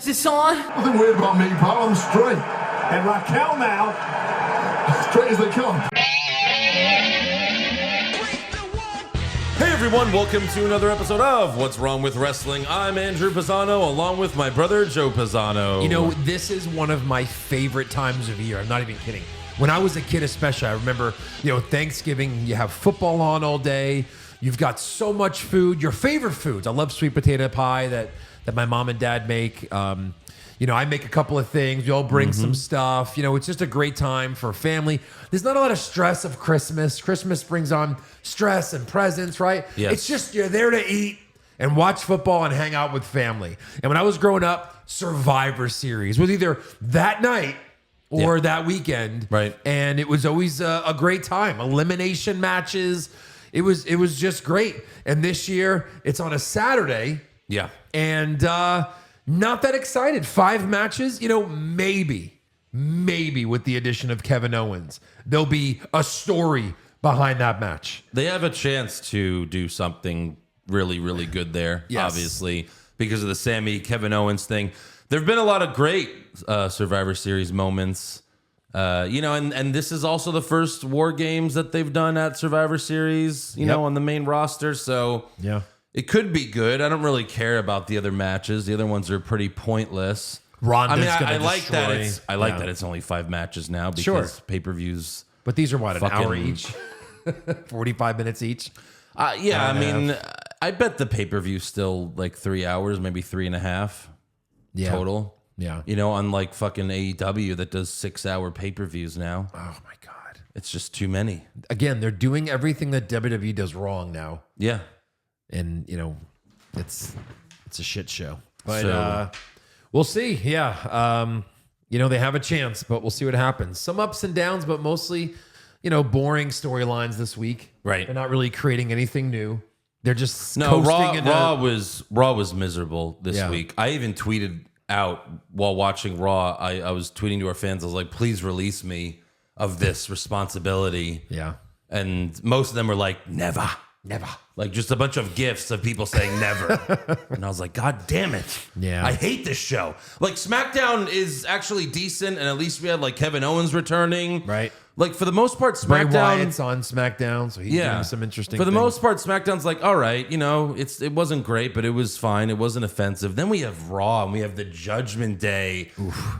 Is this on? Nothing weird about me, pal. I'm straight. And Raquel now, straight as they come. Hey everyone, welcome to another episode of What's Wrong with Wrestling. I'm Andrew Pisano, along with my brother Joe Pisano. You know, this is one of my favorite times of year. I'm not even kidding. When I was a kid especially, I remember, Thanksgiving, you have football on all day. You've got so much food, your favorite foods. I love sweet potato pie that my mom and dad make. I make a couple of things. We all bring some stuff. It's just a great time for family. There's not a lot of stress of Christmas. Christmas brings on stress and presents, right? Yes. It's just you're there to eat and watch football and hang out with family. And when I was growing up, Survivor Series was either that night or that weekend. Right. And it was always a great time. Elimination matches. It was just great. And this year, it's on a Saturday. Yeah. And not that excited. 5 matches, maybe with the addition of Kevin Owens, there'll be a story behind that match. They have a chance to do something really, really good there, obviously, because of the Kevin Owens thing. There have been a lot of great Survivor Series moments, and this is also the first War Games that they've done at Survivor Series, on the main roster. So Yeah. It could be good. I don't really care about the other matches. The other ones are pretty pointless. Ronda's I gonna like that. destroy. I like that it's only 5 matches now because pay-per-views. But these are what, an hour Fucking- each? 45 minutes each? I bet the pay-per-view's still like 3 hours, maybe 3.5 total. Yeah. Unlike fucking AEW that does 6-hour pay-per-views now. Oh my God. It's just too many. Again, they're doing everything that WWE does wrong now. Yeah. And, it's a shit show. But So- we'll see. Yeah. They have a chance, but we'll see what happens. Some ups and downs, but mostly, boring storylines this week. Right. They're not really creating anything new. They're just No, coasting Raw was miserable this Yeah. week. I even tweeted out while watching Raw. I was tweeting to our fans. I was like, please release me of this responsibility. Yeah. And most of them were like, never. Like just a bunch of gifs of people saying never. And I was like, God damn it. Yeah. I hate this show. Like SmackDown is actually decent. And at least we had like Kevin Owens returning. Right. Like for the most part, Bray SmackDown. Wyatt's on SmackDown, so he's doing some interesting For the things. most part, SmackDown's like, all right, it wasn't great, but it was fine. It wasn't offensive. Then we have Raw and we have the Judgment Day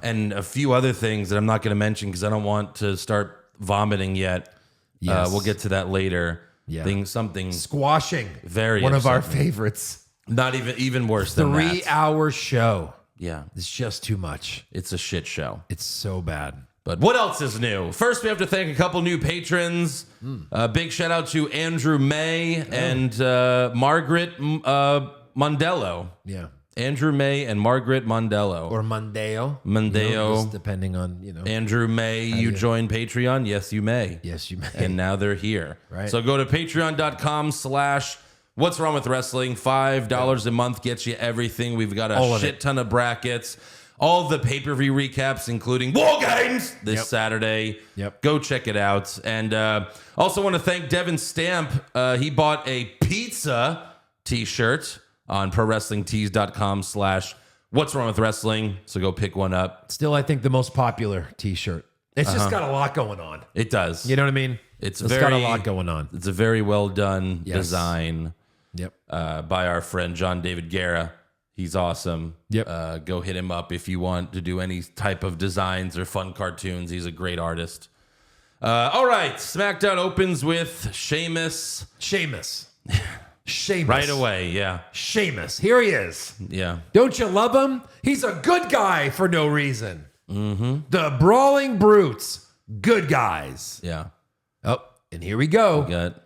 and a few other things that I'm not going to mention because I don't want to start vomiting yet. Yes. We'll get to that later. Yeah. Something Squashing. very One of our upsetting. favorites. Not even worse than that. 3-hour show. Yeah, It's just too much. it's a shit show. It's so bad. But what else is new? First, we have to thank a couple new patrons. Big shout out to Andrew May and Margaret Mondello. Yeah. Andrew May and Margaret Mondello. Or Mondeo. Mondeo. Just depending on, Andrew May, you join Patreon? Yes, you may. Yes, you may. And now they're here. Right. So go to patreon.com/What's Wrong with Wrestling. $5 a month gets you everything. We've got All a of shit it. ton of brackets. All the pay-per-view recaps, including War Games this Saturday. Yep. Go check it out. And also want to thank Devin Stamp. He bought a pizza t-shirt on ProWrestlingTees.com/What's Wrong with Wrestling. So go pick one up. Still, I think the most popular t-shirt. It's just got a lot going on. It does. You know what I mean? It's got a lot going on. It's a very well done Yes. design Yep. by our friend John David Guerra. He's awesome. Yep. Go hit him up if you want to do any type of designs or fun cartoons. He's a great artist. All right. SmackDown opens with Sheamus. Sheamus. Right away. Yeah. Sheamus. Here he is. Yeah. Don't you love him? He's a good guy for no reason. Mm-hmm. The Brawling Brutes. Good guys. Yeah. Oh, and here we go. Got,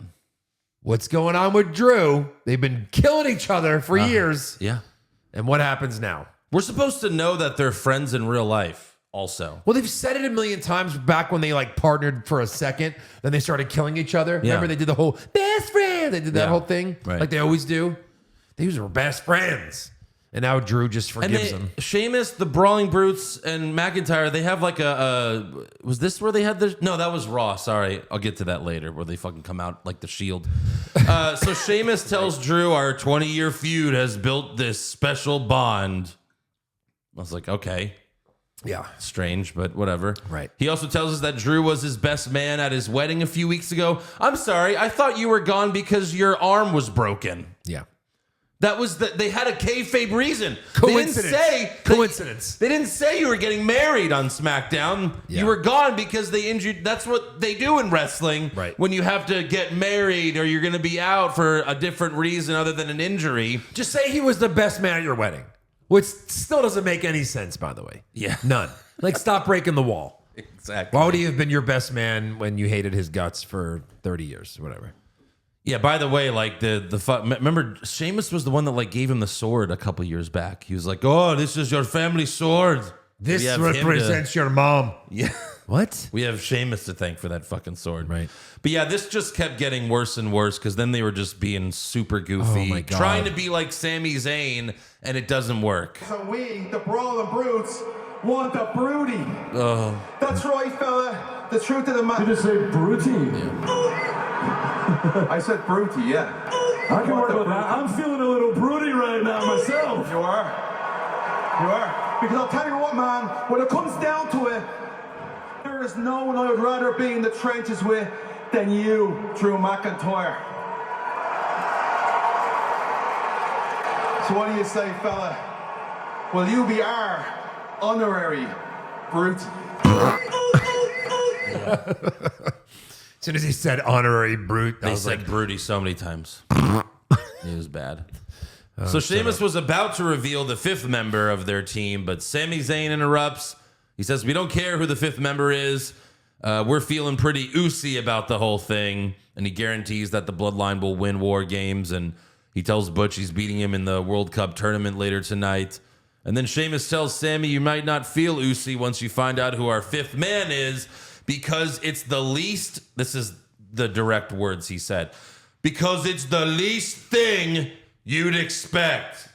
What's going on with Drew? They've been killing each other for years. yeah. And what happens now? We're supposed to know that they're friends in real life also. Well, they've said it a million times back when they partnered for a second. Then they started killing each other. Yeah. Remember they did the whole best friend. They did that Yeah. whole thing Right. like they always do. These were best friends. And now Drew just forgives him. Sheamus, the Brawling Brutes, and McIntyre, they have like a was this where they had the... No, that was Raw. Sorry. I'll get to that later where they fucking come out like the Shield. So Sheamus tells Drew, our 20-year feud has built this special bond. I was like, okay. Yeah. Strange, but whatever. Right. He also tells us that Drew was his best man at his wedding a few weeks ago. I'm sorry. I thought you were gone because your arm was broken. Yeah. That was they had a kayfabe reason. Coincidence. Coincidence. They didn't say you were getting married on SmackDown. Yeah. You were gone because they injured. That's what they do in wrestling. Right. When you have to get married or you're going to be out for a different reason other than an injury. Just say he was the best man at your wedding, which still doesn't make any sense, by the way. Yeah. None. Like, stop breaking the wall. Exactly. Why would he have been your best man when you hated his guts for 30 years or whatever? Yeah, by the way, like remember Sheamus was the one that like gave him the sword a couple years back. He was like, "Oh, this is your family sword. This We have represents your mom." Yeah. What? We have Sheamus to thank for that fucking sword. Right. But yeah, this just kept getting worse and worse because then they were just being super goofy, Oh my God. trying to be like Sami Zayn, and it doesn't work. So we, the Brawling Brutes, want the Broody. Oh. That's right, fella. The truth of the matter. You just say Broody. I said Brutey, yeah. I can work with that. I'm feeling a little broody right now myself. You are. You are. Because I'll tell you what, man, when it comes down to it, there is no one I would rather be in the trenches with than you, Drew McIntyre. So what do you say, fella? Will you be our honorary brute? As soon as he said honorary brute, I They was said like, Broody so many times. It was bad. So Sheamus was about to reveal the fifth member of their team, but Sami Zayn interrupts. He says, "We don't care who the fifth member is. We're feeling pretty oozy about the whole thing." And he guarantees that the Bloodline will win War Games. And he tells Butch he's beating him in the World Cup tournament later tonight. And then Sheamus tells Sami, "You might not feel oozy once you find out who our fifth man is, because it's the least," this is the direct words he said, "because it's the least thing you'd expect."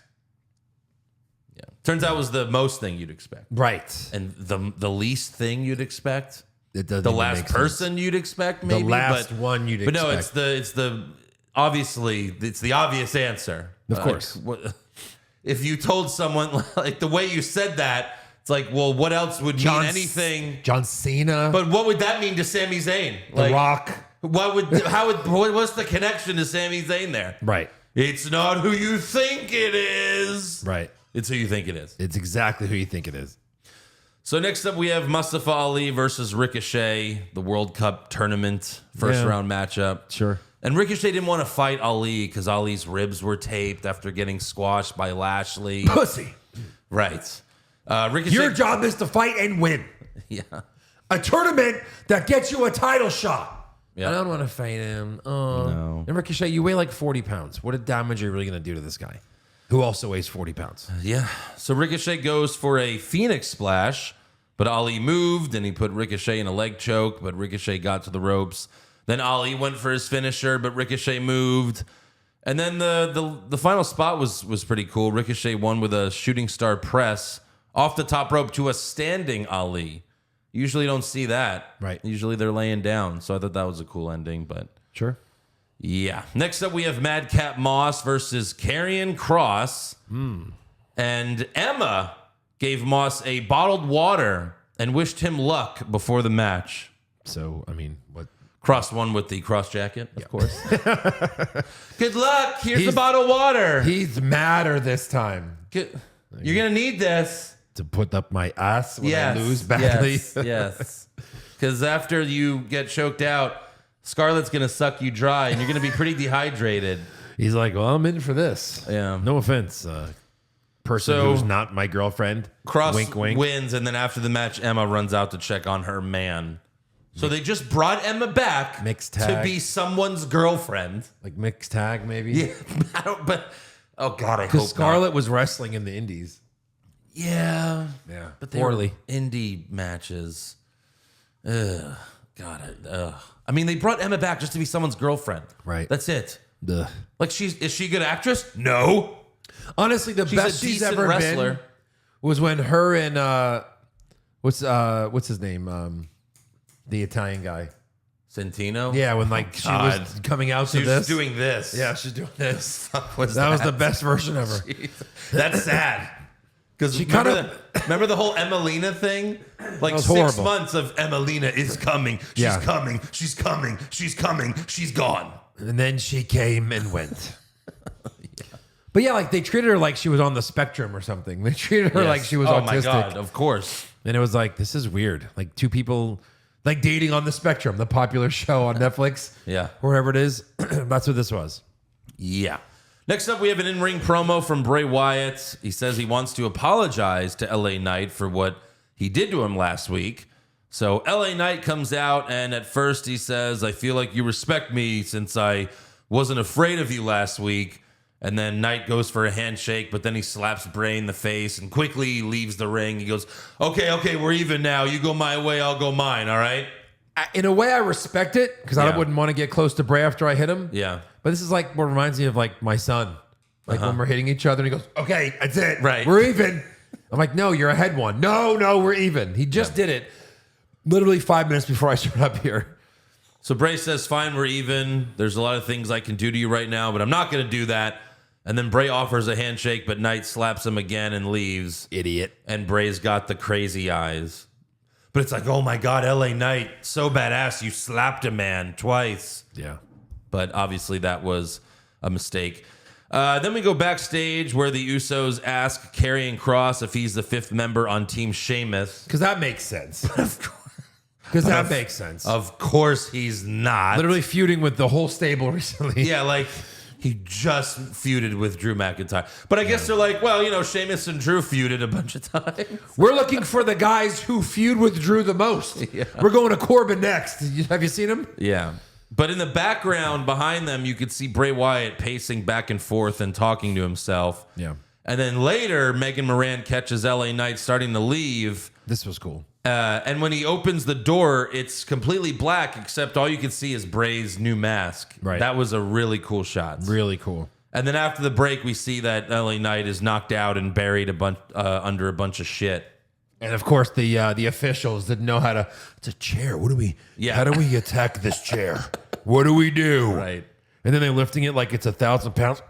Yeah. Turns out it was the most thing you'd expect. right. And the least thing you'd expect? It doesn't The even last make sense. person you'd expect, maybe? last one you'd But no, expect. it's the obviously, it's the obvious answer. Of course. If you told someone, like the way you said that, it's like, well, what else would mean anything? John Cena. But what would that mean to Sami Zayn? The Rock. What's the connection to Sami Zayn there? Right. It's not who you think it is. Right. It's who you think it is. It's exactly who you think it is. So next up, we have Mustafa Ali versus Ricochet, the World Cup tournament first round matchup. Sure. And Ricochet didn't want to fight Ali because Ali's ribs were taped after getting squashed by Lashley. Pussy. Right. Ricochet. Your job is to fight and win. Yeah. A tournament that gets you a title shot. Yeah. I don't want to fight him. Oh. No. And Ricochet, you weigh like 40 pounds. What damage are you really going to do to this guy? Who also weighs 40 pounds. Yeah. So Ricochet goes for a Phoenix splash, but Ali moved and he put Ricochet in a leg choke, but Ricochet got to the ropes. Then Ali went for his finisher, but Ricochet moved. And then the final spot was pretty cool. Ricochet won with a shooting star press off the top rope to a standing Ali. Usually don't see that. Right. Usually they're laying down. So I thought that was a cool ending, but Sure. yeah. Next up, we have Madcap Moss versus Karrion Kross. And Emma gave Moss a bottled water and wished him luck before the match. So, I mean, what? Cross won with the cross jacket, of course. Good luck. Here's the He's- bottle of water. He's madder this time You're going to need this. to put up my ass when I lose badly. Yes. Because after you get choked out, Scarlett's going to suck you dry and you're going to be pretty dehydrated. He's like, well, I'm in for this. Yeah. No offense. Person So- who's not my girlfriend. Cross Wink, wink. wins, and then after the match, Emma runs out to check on her man. So they just brought Emma back Mixed to tag. be someone's girlfriend. Like mixed tag, maybe? Yeah, I don't, but oh god, I hope Because Scarlett not. was wrestling in the indies. Yeah, Yeah. but they Poorly. were indie matches. Ugh, God, ugh. I mean, they brought Emma back just to be someone's girlfriend. Right. That's it. Duh. Like, is she a good actress? No. Honestly, the She's best a she's decent ever wrestler. been was when her and what's his name? The Italian guy. Santino. Yeah, when like she God. was coming out She to was this. doing this. Yeah, she's doing this. What's That was the best version ever. That's sad. Because She remember the whole Emelina thing? Like was 6 horrible. months of Emelina is coming. She's Yeah. coming. She's coming. She's coming. She's gone. And then she came and went. But yeah, like they treated her like she was on the spectrum or something. They treated her like she was autistic. Oh my God, of course. And it was like, this is weird. Like two people like dating on the spectrum, the popular show on Netflix. Yeah. Wherever it is. That's what this was. Yeah. Next up, we have an in-ring promo from Bray Wyatt. He says he wants to apologize to LA Knight for what he did to him last week. So LA Knight comes out, and at first he says, I feel like you respect me since I wasn't afraid of you last week. And then Knight goes for a handshake, but then he slaps Bray in the face and quickly leaves the ring. He goes, okay, we're even now. You go my way, I'll go mine, all right? In a way, I respect it because I wouldn't want to get close to Bray after I hit him. Yeah. But this is like what reminds me of like my son. Like when we're hitting each other and he goes, okay, that's it. Right. We're even. I'm like, no, you're ahead one. No, we're even. He just did it literally 5 minutes before I showed up here. So Bray says, fine, we're even. There's a lot of things I can do to you right now, but I'm not going to do that. And then Bray offers a handshake, but Knight slaps him again and leaves. Idiot. And Bray's got the crazy eyes. But it's like, oh my God, LA Knight, so badass. You slapped a man twice. Yeah. But obviously that was a mistake. Then we go backstage where the Usos ask Karrion Kross if he's the 5th member on Team Sheamus. Because that makes sense. Because that makes sense. Of course he's not. Literally feuding with the whole stable recently. Yeah, like he just feuded with Drew McIntyre. But I guess they're like, well, you know, Sheamus and Drew feuded a bunch of times. We're looking for the guys who feud with Drew the most. Yeah. We're going to Corbin next. Have you seen him? Yeah. But in the background behind them, you could see Bray Wyatt pacing back and forth and talking to himself. Yeah. And then later, Megan Moran catches LA Knight starting to leave. This was cool. And when he opens the door, it's completely black, except all you can see is Bray's new mask. Right. That was a really cool shot. Really cool. And then after the break, we see that LA Knight is knocked out and buried under a bunch of shit. And of course, the officials didn't know how to. It's a chair. What do we? Yeah. How do we attack this chair? What do we do? Right. And then they're lifting it like it's 1,000 pounds.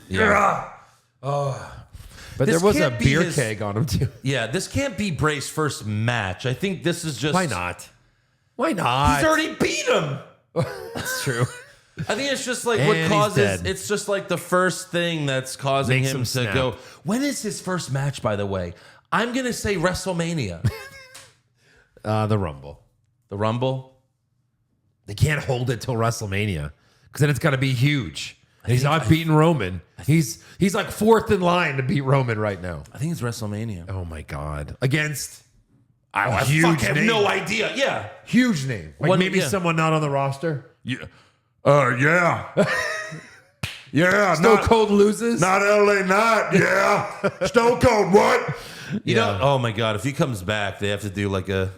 Yeah. But This there was a can't be beer his- keg on him too. Yeah, this can't be Bray's first match. I think this is just... Why not? Why not? He's already beat him. That's true. I think it's just like And what he's causes... dead. It's just like the first thing that's causing Makes him him to snap. go... When is his first match, by the way? I'm going to say WrestleMania. The Rumble. The Rumble? They can't hold it till WrestleMania because then it's got to be huge. And he's not beating Roman. He's like 4th in line to beat Roman right now. I think it's WrestleMania. Oh my God! Against I huge fuck have name. no idea. Yeah. huge name, like What- maybe yeah. someone not on the roster. Yeah. Yeah. Yeah. Stone Cold loses. Not LA Knight. Yeah. Stone Cold. What? You know, oh my God, if he comes back, they have to do like a...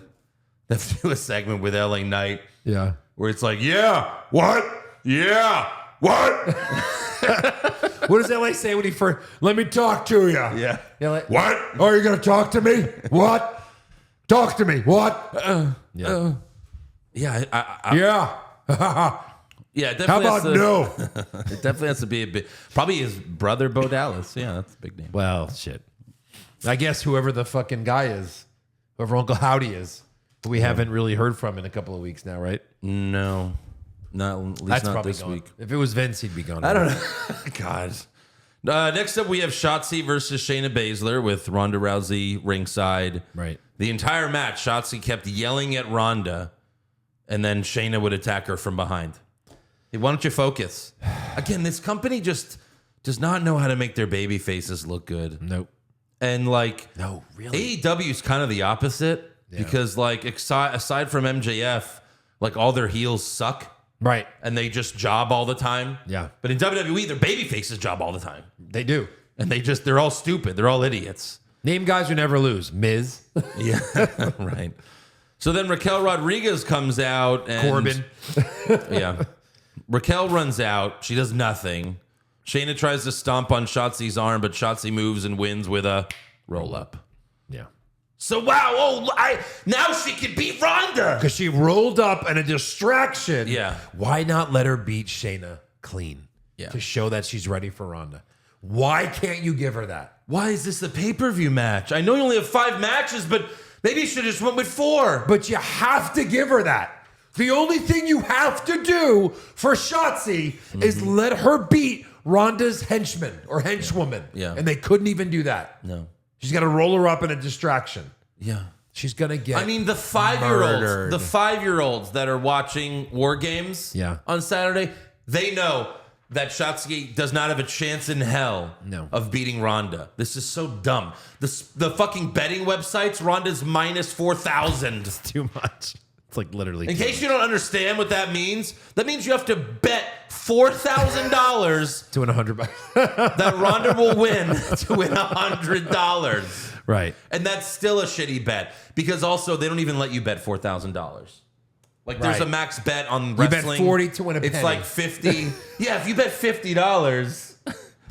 They have to do a segment with LA Knight Yeah. where it's like, Yeah. What? Yeah. What? What does LA say when he first? Let me talk to you. yeah. LA, What? Oh, are you gonna talk to me? What? Talk to me. What? Yeah. Yeah. Yeah, it How definitely about has to, no? It definitely has to be a bit. Probably his brother, Bo Dallas. Yeah, that's a big name. Well, shit. I guess whoever the fucking guy is, whoever Uncle Howdy is, who we haven't really heard from in a couple of weeks now, right? No, not at least That's not probably this gone. week. If it was Vince, he'd be gone. I don't know. God. Next up, we have Shotzi versus Shayna Baszler with Ronda Rousey ringside. Right. The entire match, Shotzi kept yelling at Ronda, and then Shayna would attack her from behind. Hey, why don't you focus? Again, this company just does not know how to make their baby faces look good. Nope. And like, No, really. AEW is kind of the opposite because like aside from MJF, like all their heels suck Right. and they just job all the time. Yeah. But in WWE, their baby faces job all the time. They do. And they're all stupid. They're all idiots. Name guys who never lose. Miz. Yeah. Right. So then Raquel Rodriguez comes out and Corbin. Yeah. Raquel runs out. She does nothing. Shayna tries to stomp on Shotzi's arm, but Shotzi moves and wins with a roll up. Yeah. So wow, now she can beat Ronda. Because she rolled up and a distraction. Yeah. Why not let her beat Shayna clean? Yeah. To show that she's ready for Ronda. Why can't you give her that? Why is this a pay-per-view match? I know you only have 5 matches, but maybe you should have just went with 4. But you have to give her that. The only thing you have to do for Shotzi is let her beat Ronda's henchman or henchwoman. Yeah. And they couldn't even do that. No. She's got to roll her up in a distraction. Yeah. She's going to get I mean, the murdered. 5-year-olds that are watching War Games on Saturday, they know that Shotzi does not have a chance in hell of beating Ronda. This is so dumb. The fucking betting websites, Ronda's minus 4,000. It's too much. It's like literally. In case you don't understand what that means you have to bet $4,000 to win $100 that Ronda will win to win $100. Right. And that's still a shitty bet because also they don't even let you bet $4,000. Like there's a max bet on wrestling. You bet 40 to win a penny. It's like 50. Yeah, if you bet $50,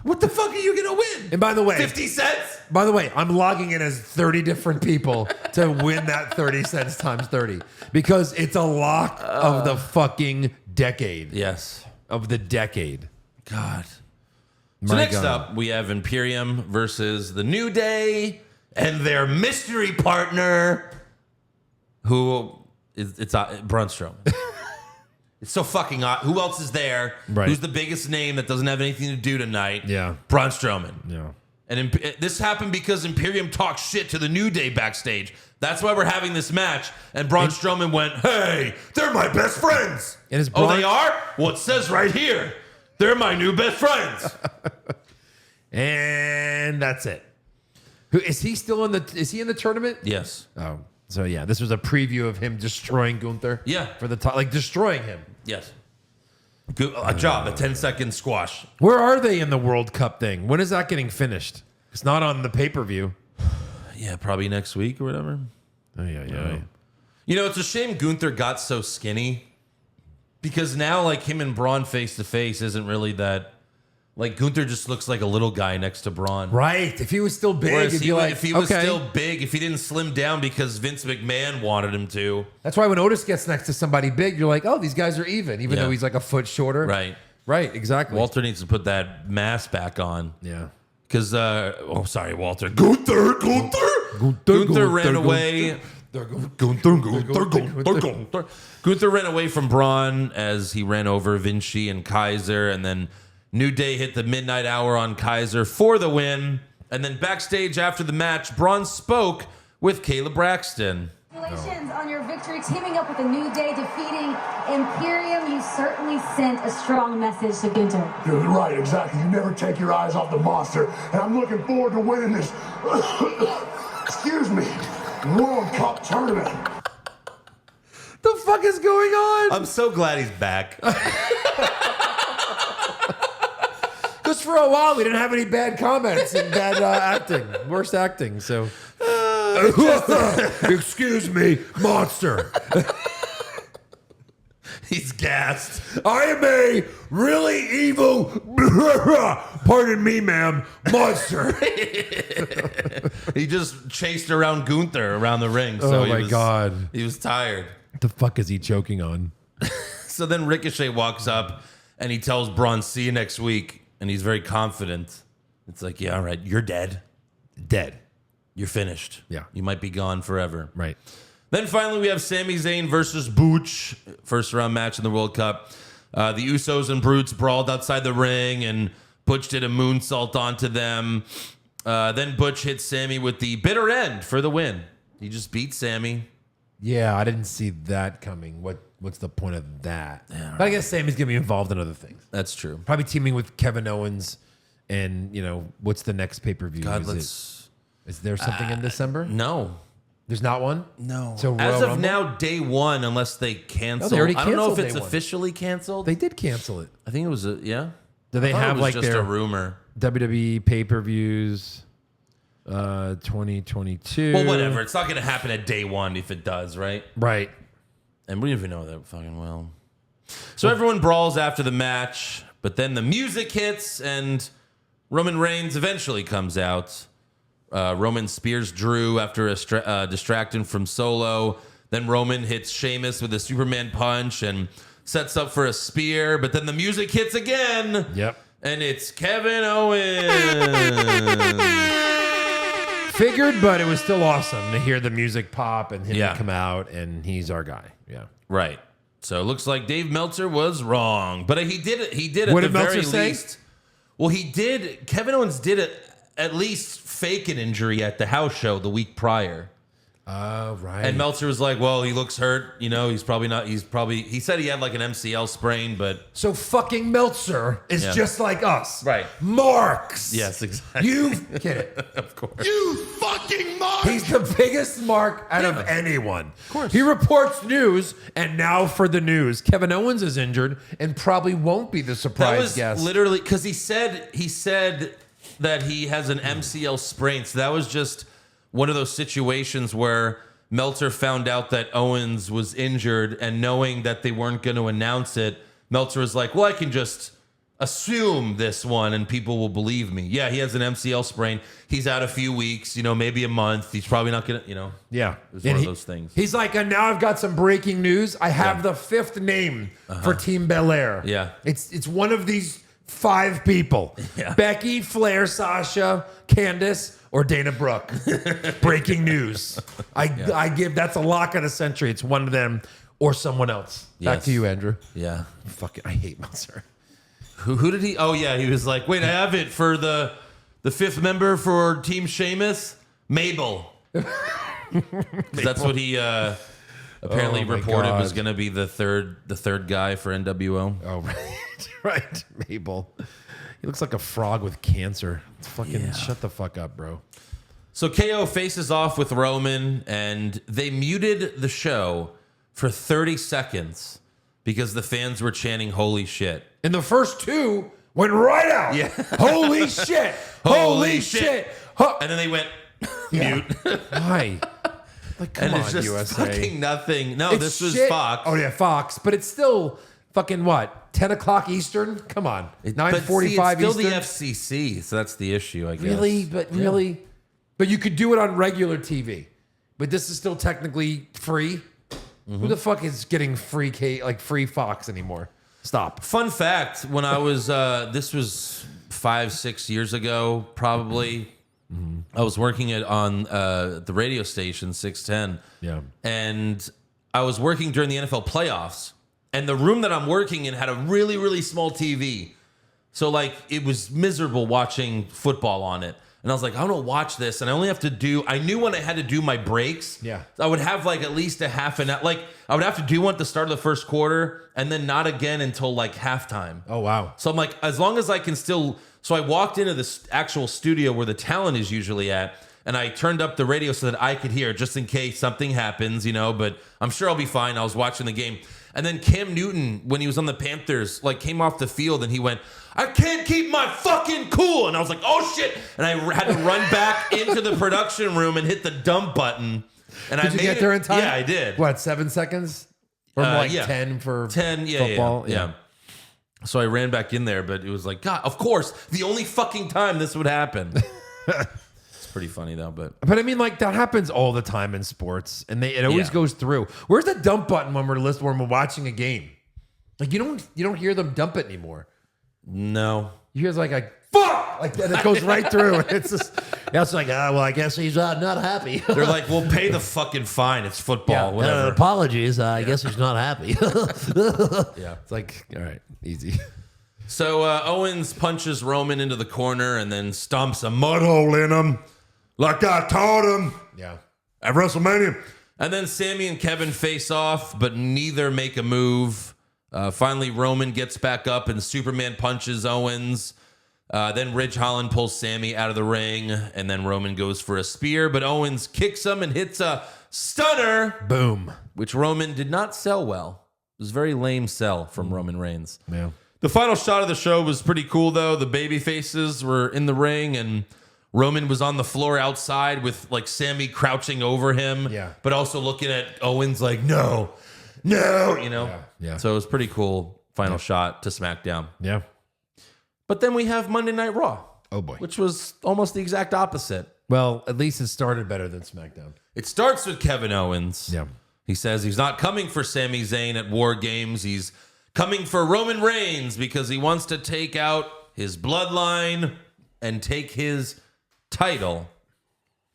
what the fuck are you gonna win? And by the way, 50 cents? By the way, I'm logging in as 30 different people to win that 30 cents times 30 because it's a lock of the fucking decade. Yes. Of the decade. God. So next up, we have Imperium versus the New Day and their mystery partner, who it's Braun Strowman. It's so fucking odd. Who else is there? Right. Who's the biggest name that doesn't have anything to do tonight? Yeah. Braun Strowman. Yeah. And this happened because Imperium talked shit to the New Day backstage. That's why we're having this match. And Braun Strowman went, hey, they're my best friends. And is oh, they are? Well, it says right here. They're my new best friends. And that's it. Who is he still in the? Is he in the tournament? Yes. Oh, so yeah, this was a preview of him destroying Gunther. Yeah. For the top, like destroying him. Yes. Good, a job, a 10-second squash. Where are they in the World Cup thing? When is that getting finished? It's not on the pay-per-view. Yeah, probably next week or whatever. Oh yeah. You know, it's a shame Gunther got so skinny because now, like him and Braun face to face isn't really that. Like Gunther just looks like a little guy next to Braun. Right. If he was still big, Whereas it'd be like, if he was okay. still big, if he didn't slim down because Vince McMahon wanted him to. That's why when Otis gets next to somebody big, you're like, oh, these guys are even though he's like a foot shorter. Right. Right. Exactly. Walter needs to put that mask back on. Yeah. Because, sorry, Walter. Gunther ran away. Gunther ran away from Braun as he ran over Vinci and Kaiser, and then New Day hit the midnight hour on Kaiser for the win. And then backstage after the match, Braun spoke with Kayla Braxton. Congratulations on your victory, teaming up with the New Day, defeating Imperium. You certainly sent a strong message to Gunther. You're right, exactly. You never take your eyes off the monster. And I'm looking forward to winning this, excuse me, World Cup tournament. The fuck is going on? I'm so glad he's back. Because for a while we didn't have any bad comments and bad acting, worst acting. So, excuse me, monster. He's gassed. I am a really evil, pardon me, ma'am, monster. He just chased around Gunther around the ring. So Oh my God. He was tired. What the fuck is he choking on? So then Ricochet walks up and he tells Braun, see you next week. And he's very confident. It's like, yeah, all right, you're dead. Dead. You're finished. Yeah. You might be gone forever. Right. Then finally we have Sami Zayn versus Butch. First round match in the World Cup. The Usos and Brutes brawled outside the ring and Butch did a moonsault onto them. Then Butch hit Sami with the bitter end for the win. He just beat Sami. Yeah, I didn't see that coming. What's the point of that? But I guess Sami's gonna be involved in other things. That's true. Probably teaming with Kevin Owens, and what's the next pay per view? God, Is there something in December? No. There's not one. No. So as Royal of Rumble? now, day one, unless they cancel. already I don't know if canceled it's day one. officially canceled. They did cancel it. I think it was yeah. Do they I thought have it was like just their a rumor? WWE pay per views? 2022. Well, whatever. It's not going to happen at day one if it does, right? Right. And we don't even know that fucking well. So everyone brawls after the match, but then the music hits and Roman Reigns eventually comes out. Roman spears Drew after distracting from Solo. Then Roman hits Sheamus with a Superman punch and sets up for a spear, but then the music hits again. Yep. And it's Kevin Owens. Figured, but it was still awesome to hear the music pop and him Yeah. come out, and he's our guy. Yeah. Right. So it looks like Dave Meltzer was wrong. But he did it. He did What at the did very Meltzer say? least. Well, he did. Kevin Owens did at least fake an injury at the house show the week prior. Oh, right. And Meltzer was like, well, he looks hurt. You know, he said he had like an MCL sprain, but. So fucking Meltzer is Yeah. just like us. Right. Marks. Yes, exactly. You get it. Of course. You fucking mark! He's the biggest mark out of anyone. Of course. He reports news, and now for the news, Kevin Owens is injured and probably won't be the That surprise was guest. literally because he said that he has an MCL sprain. So that was just one of those situations where Meltzer found out that Owens was injured, and knowing that they weren't going to announce it, Meltzer was like, well, I can just assume this one and people will believe me. Yeah, he has an MCL sprain. He's out a few weeks, maybe a month. He's probably not going to, Yeah. It was one of those things. He's like, and now I've got some breaking news. I have the fifth name for Team Bel Air. Yeah. It's one of these 5 people. Yeah. Becky, Flair, Sasha, Candice, or Dana Brooke. Breaking news. I give that's a lock of the century. It's one of them or someone else. Back Yes. to you, Andrew. Yeah. Fucking I hate Meltzer. Who did he? Oh, yeah. He was like, wait, I have it for the fifth member for Team Sheamus, Mabel. 'Cause that's what he apparently Oh, my reported was God. going to be the third guy for NWO. Oh, right. Right. Mabel. He looks like a frog with cancer. It's fucking shut the fuck up, bro. So KO faces off with Roman, and they muted the show for 30 seconds because the fans were chanting, holy shit. And the first 2 went right out. Yeah. Holy shit. Holy shit. And then they went Yeah. mute. Why? Like, come And on, it's just USA. fucking nothing. No, It's this was shit. Fox. Oh, yeah, Fox. But it's still fucking what? 10 o'clock Eastern? Come on. But 9:45 see, it's still Eastern? the FCC, so that's the issue, I guess. Really? But really? But you could do it on regular TV. But this is still technically free? Who the fuck is getting free free Fox anymore? Stop. Fun fact, when I was, this was 5-6 years ago, probably, I was working on the radio station, 610. Yeah. And I was working during the NFL playoffs. And the room that I'm working in had a really, really small TV. So, like, it was miserable watching football on it. And I was like, I don't watch this. And I only have to I knew when I had to do my breaks. Yeah. I would have like at least a half an hour. Like, I would have to do one at the start of the first quarter and then not again until like halftime. Oh, wow. So I'm like, as long as I can still. So I walked into this actual studio where the talent is usually at, and I turned up the radio so that I could hear just in case something happens, but I'm sure I'll be fine. I was watching the game. And then Cam Newton, when he was on the Panthers, like came off the field and he went, I can't keep my fucking cool. And I was like, oh shit. And I had to run back into the production room and hit the dump button. And Did you get there in time? Yeah, I did. What, 7 seconds? Or like yeah. 10 for 10, football? Yeah. So I ran back in there, but it was like, God, of course, the only fucking time this would happen. It's pretty funny though, but I mean, like that happens all the time in sports, and it always Yeah. goes through. Where's the dump button when we're watching a game? Like you don't hear them dump it anymore. no. You hear it's like fuck, like that. It goes right through. And it's just it's like well, I guess he's not happy. They're like, we'll pay the fucking fine. It's football, whatever. apologies. I guess he's not happy. Yeah. It's like all right, easy. So Owens punches Roman into the corner and then stomps a mud hole in him, like I taught him Yeah. at WrestleMania. And then Sammy and Kevin face off, but neither make a move. Finally, Roman gets back up and Superman punches Owens. Then Ridge Holland pulls Sammy out of the ring, and then Roman goes for a spear, but Owens kicks him and hits a stunner, Boom. which Roman did not sell well. It was a very lame sell from Roman Reigns. Yeah. The final shot of the show was pretty cool, though. The baby faces were in the ring, and Roman was on the floor outside with like Sammy crouching over him, Yeah. but also looking at Owens like, no, Yeah. So it was pretty cool final shot to SmackDown. Yeah. But then we have Monday Night Raw. Oh boy. Which was almost the exact opposite. Well, at least it started better than SmackDown. It starts with Kevin Owens. Yeah. He says he's not coming for Sami Zayn at War Games. He's coming for Roman Reigns because he wants to take out his bloodline and take his title.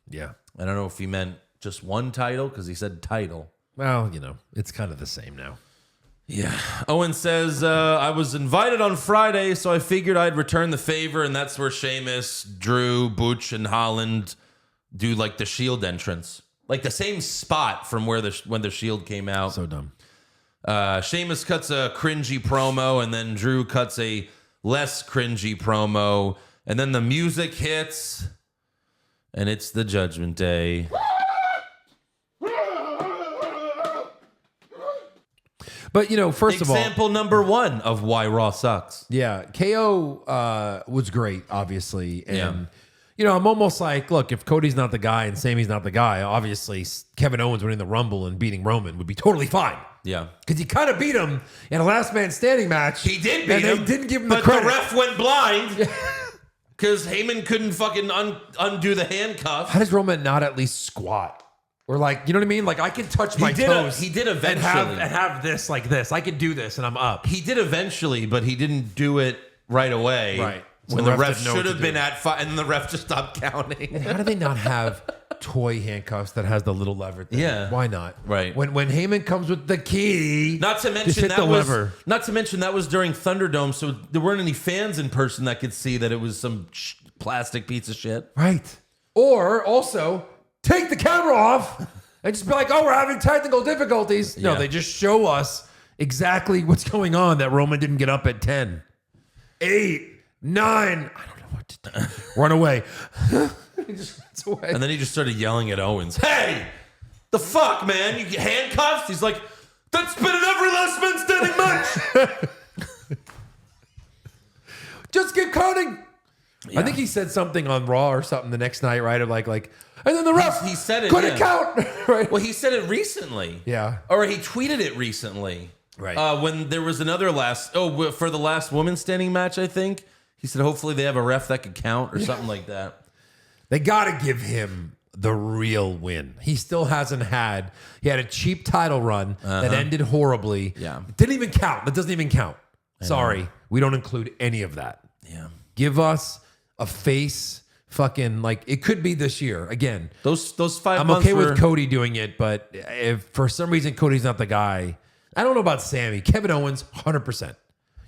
Yeah. I don't know if he meant just one title because he said title. Well, it's kind of the same now. Yeah. Owen says, I was invited on Friday, so I figured I'd return the favor, and that's where Sheamus, Drew, Butch, and Holland do like the Shield entrance. Like the same spot from when the Shield came out. So dumb. Sheamus cuts a cringy promo, and then Drew cuts a less cringy promo, and then the music hits, and it's the Judgment Day. But, first of all... Example number one of why Raw sucks. Yeah, KO was great, obviously. And, Yeah. I'm almost like, look, if Cody's not the guy and Sammy's not the guy, obviously Kevin Owens winning the Rumble and beating Roman would be totally fine. Yeah. Because he kind of beat him in a last man standing match. He did beat him. And they didn't give him the but credit. the ref went blind because Heyman couldn't fucking undo the handcuff. How does Roman not at least squat? Or like, you know what I mean? Like I can touch my toes. He did eventually. And have this like this. I can do this and I'm up. He did eventually, but he didn't do it right away. Right. So When the the ref ref didn't know should what have to been do. at 5, and then the ref just stopped counting. How do they not have toy handcuffs that has the little lever thing? Yeah. Why not? Right. When Heyman comes with the key. Not to just mention hit that the was lever. not to mention that was during Thunderdome, so there weren't any fans in person that could see that it was some plastic piece of shit. Right. Or also take the camera off and just be like, oh, we're having technical difficulties. No, Yeah. they just show us exactly what's going on that Roman didn't get up at 10, 8, 9. I don't know what to do. Run away. He just runs away. And then he just started yelling at Owens. Hey, the fuck, man? You get handcuffs? He's like, that's been an every last man standing match. Just keep counting. I think he said something on Raw or something the next night, right? Of like, and then the ref He said it. couldn't Yeah. count. Right. Well, he said it recently. Yeah. Or he tweeted it recently. Right. When there was another for the last woman standing match, I think. He said, hopefully they have a ref that could count or something like that. They got to give him the real win. He still hasn't had. He had a cheap title run that ended horribly. Yeah. It didn't even count. That doesn't even count. Sorry. We don't include any of that. Yeah. Give us a face fucking like it could be this year again. Those 5 I'm months okay were, with Cody doing it, but if for some reason Cody's not the guy, I don't know about Sammy. Kevin Owens, 100%.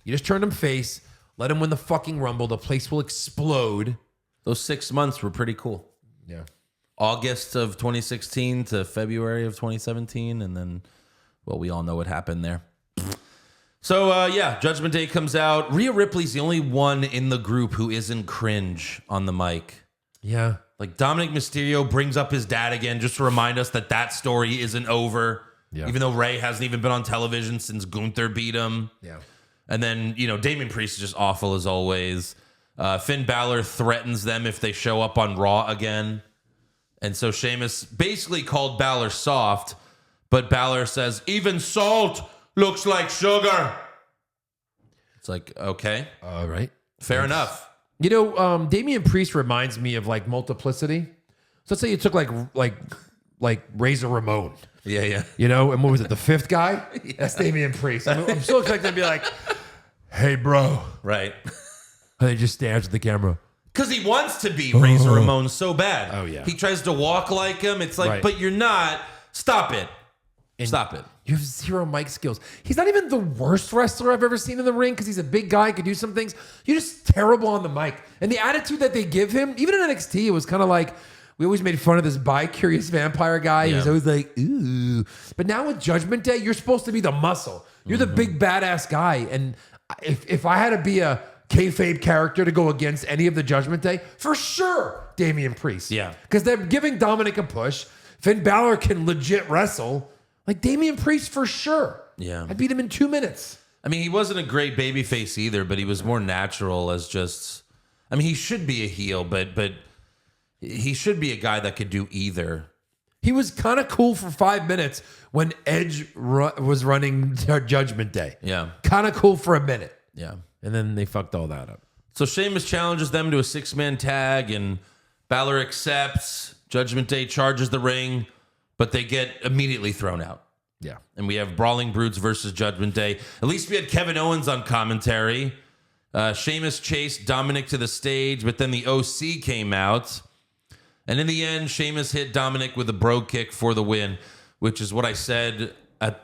You just turn him face, let him win the fucking Rumble. The place will explode. Those 6 months were pretty cool. Yeah. August of 2016 to February of 2017. And then, well, we all know what happened there. So, Judgment Day comes out. Rhea Ripley's the only one in the group who isn't cringe on the mic. Yeah. Like, Dominic Mysterio brings up his dad again just to remind us that story isn't over. Yeah. Even though Ray hasn't even been on television since Gunther beat him. Yeah. And then, Damian Priest is just awful as always. Finn Balor threatens them if they show up on Raw again. And so Sheamus basically called Balor soft, but Balor says, even salt looks like sugar. It's like, okay. All right. Fair enough. Damian Priest reminds me of like multiplicity. So let's say you took like Razor Ramon. Yeah. And what was it? The fifth guy? That's Damian Priest. I'm so expecting to be like, hey, bro. Right. And he just stares at the camera. Because he wants to be Razor Ramon so bad. Oh, yeah. He tries to walk like him. It's like, Right. but you're not. Stop it. Stop it. You have zero mic skills. He's not even the worst wrestler I've ever seen in the ring because he's a big guy, could do some things. You're just terrible on the mic. And the attitude that they give him, even in NXT, it was kind of like, we always made fun of this bi-curious vampire guy. Yeah. He was always like, ooh. But now with Judgment Day, you're supposed to be the muscle. You're the big badass guy. And if I had to be a kayfabe character to go against any of the Judgment Day, for sure, Damian Priest. Yeah. Because they're giving Dominic a push. Finn Balor can legit wrestle. Like Damian Priest for sure. Yeah. I beat him in 2 minutes. I mean, he wasn't a great babyface either, but he was more natural as just. I mean, he should be a heel, but he should be a guy that could do either. He was kind of cool for 5 minutes when Edge was running Judgment Day. Yeah. Kind of cool for a minute. Yeah. And then they fucked all that up. So Sheamus challenges them to a 6-man tag, and Balor accepts. Judgment Day charges the ring, but they get immediately thrown out. Yeah. And we have Brawling Brutes versus Judgment Day. At least we had Kevin Owens on commentary. Sheamus chased Dominic to the stage, but then the OC came out. And in the end, Sheamus hit Dominic with a bro kick for the win, which is what I said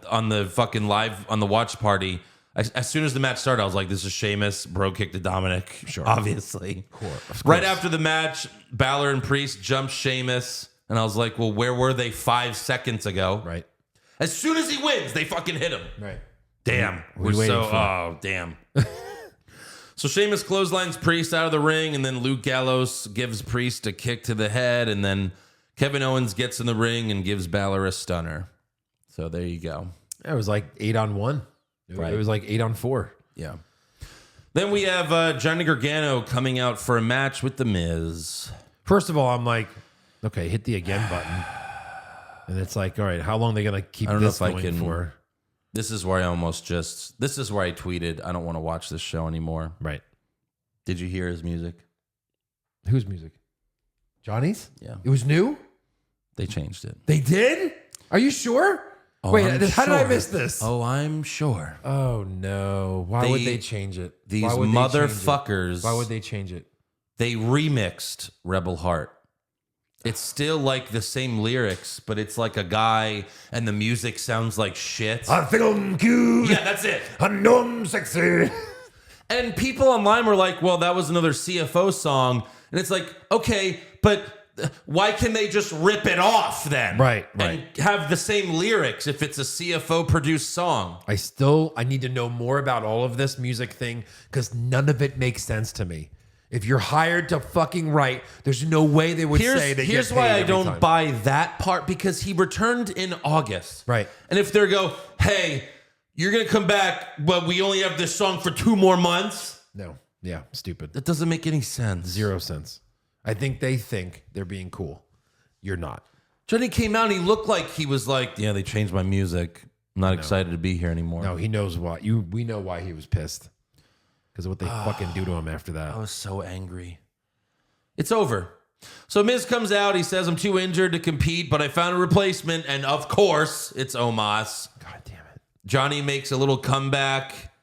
on the fucking live, on the watch party. As soon as the match started, I was like, this is Sheamus, bro kick to Dominic. Sure. Obviously. Of course. Right after the match, Balor and Priest jumped Sheamus. And I was like, well, where were they 5 seconds ago? Right. As soon as he wins, they fucking hit him. Right. Damn. Damn. So Sheamus clotheslines Priest out of the ring, and then Luke Gallows gives Priest a kick to the head, and then Kevin Owens gets in the ring and gives Balor a stunner. So there you go. It was like 8-on-1. Right. It was like 8-on-4. Yeah. Then we have Johnny Gargano coming out for a match with The Miz. First of all, I'm like, okay, hit the again button. And it's like, all right, how long are they going to keep this going for? This is where I this is where I tweeted, I don't want to watch this show anymore. Right. Did you hear his music? Whose music? Johnny's? Yeah. It was new? They changed it. They did? Are you sure? Oh, wait, how did I miss this? Oh, I'm sure. Oh, no. Why would they change it? These motherfuckers. Why would they change it? They remixed Rebel Heart. It's still like the same lyrics, but it's like a guy and the music sounds like shit. I think I'm cute. Yeah, that's it. I know I'm sexy. And people online were like, well, that was another CFO song. And it's like, okay, but why can they just rip it off then? Right. And have the same lyrics if it's a CFO produced song. I need to know more about all of this music thing because none of it makes sense to me. If you're hired to fucking write, there's no way they would say that. Here's why I don't buy that part, because he returned in August. Right. And if they go, hey, you're going to come back, but we only have this song for 2 more months. No. Yeah. Stupid. That doesn't make any sense. 0 sense. I think they think they're being cool. You're not. Johnny came out and he looked like he was like, yeah, they changed my music. I'm not excited to be here anymore. No, he knows why. We know why he was pissed. Because of what they fucking do to him after that. I was so angry. It's over. So Miz comes out. He says, I'm too injured to compete, but I found a replacement. And of course, it's Omos. God damn it. Johnny makes a little comeback.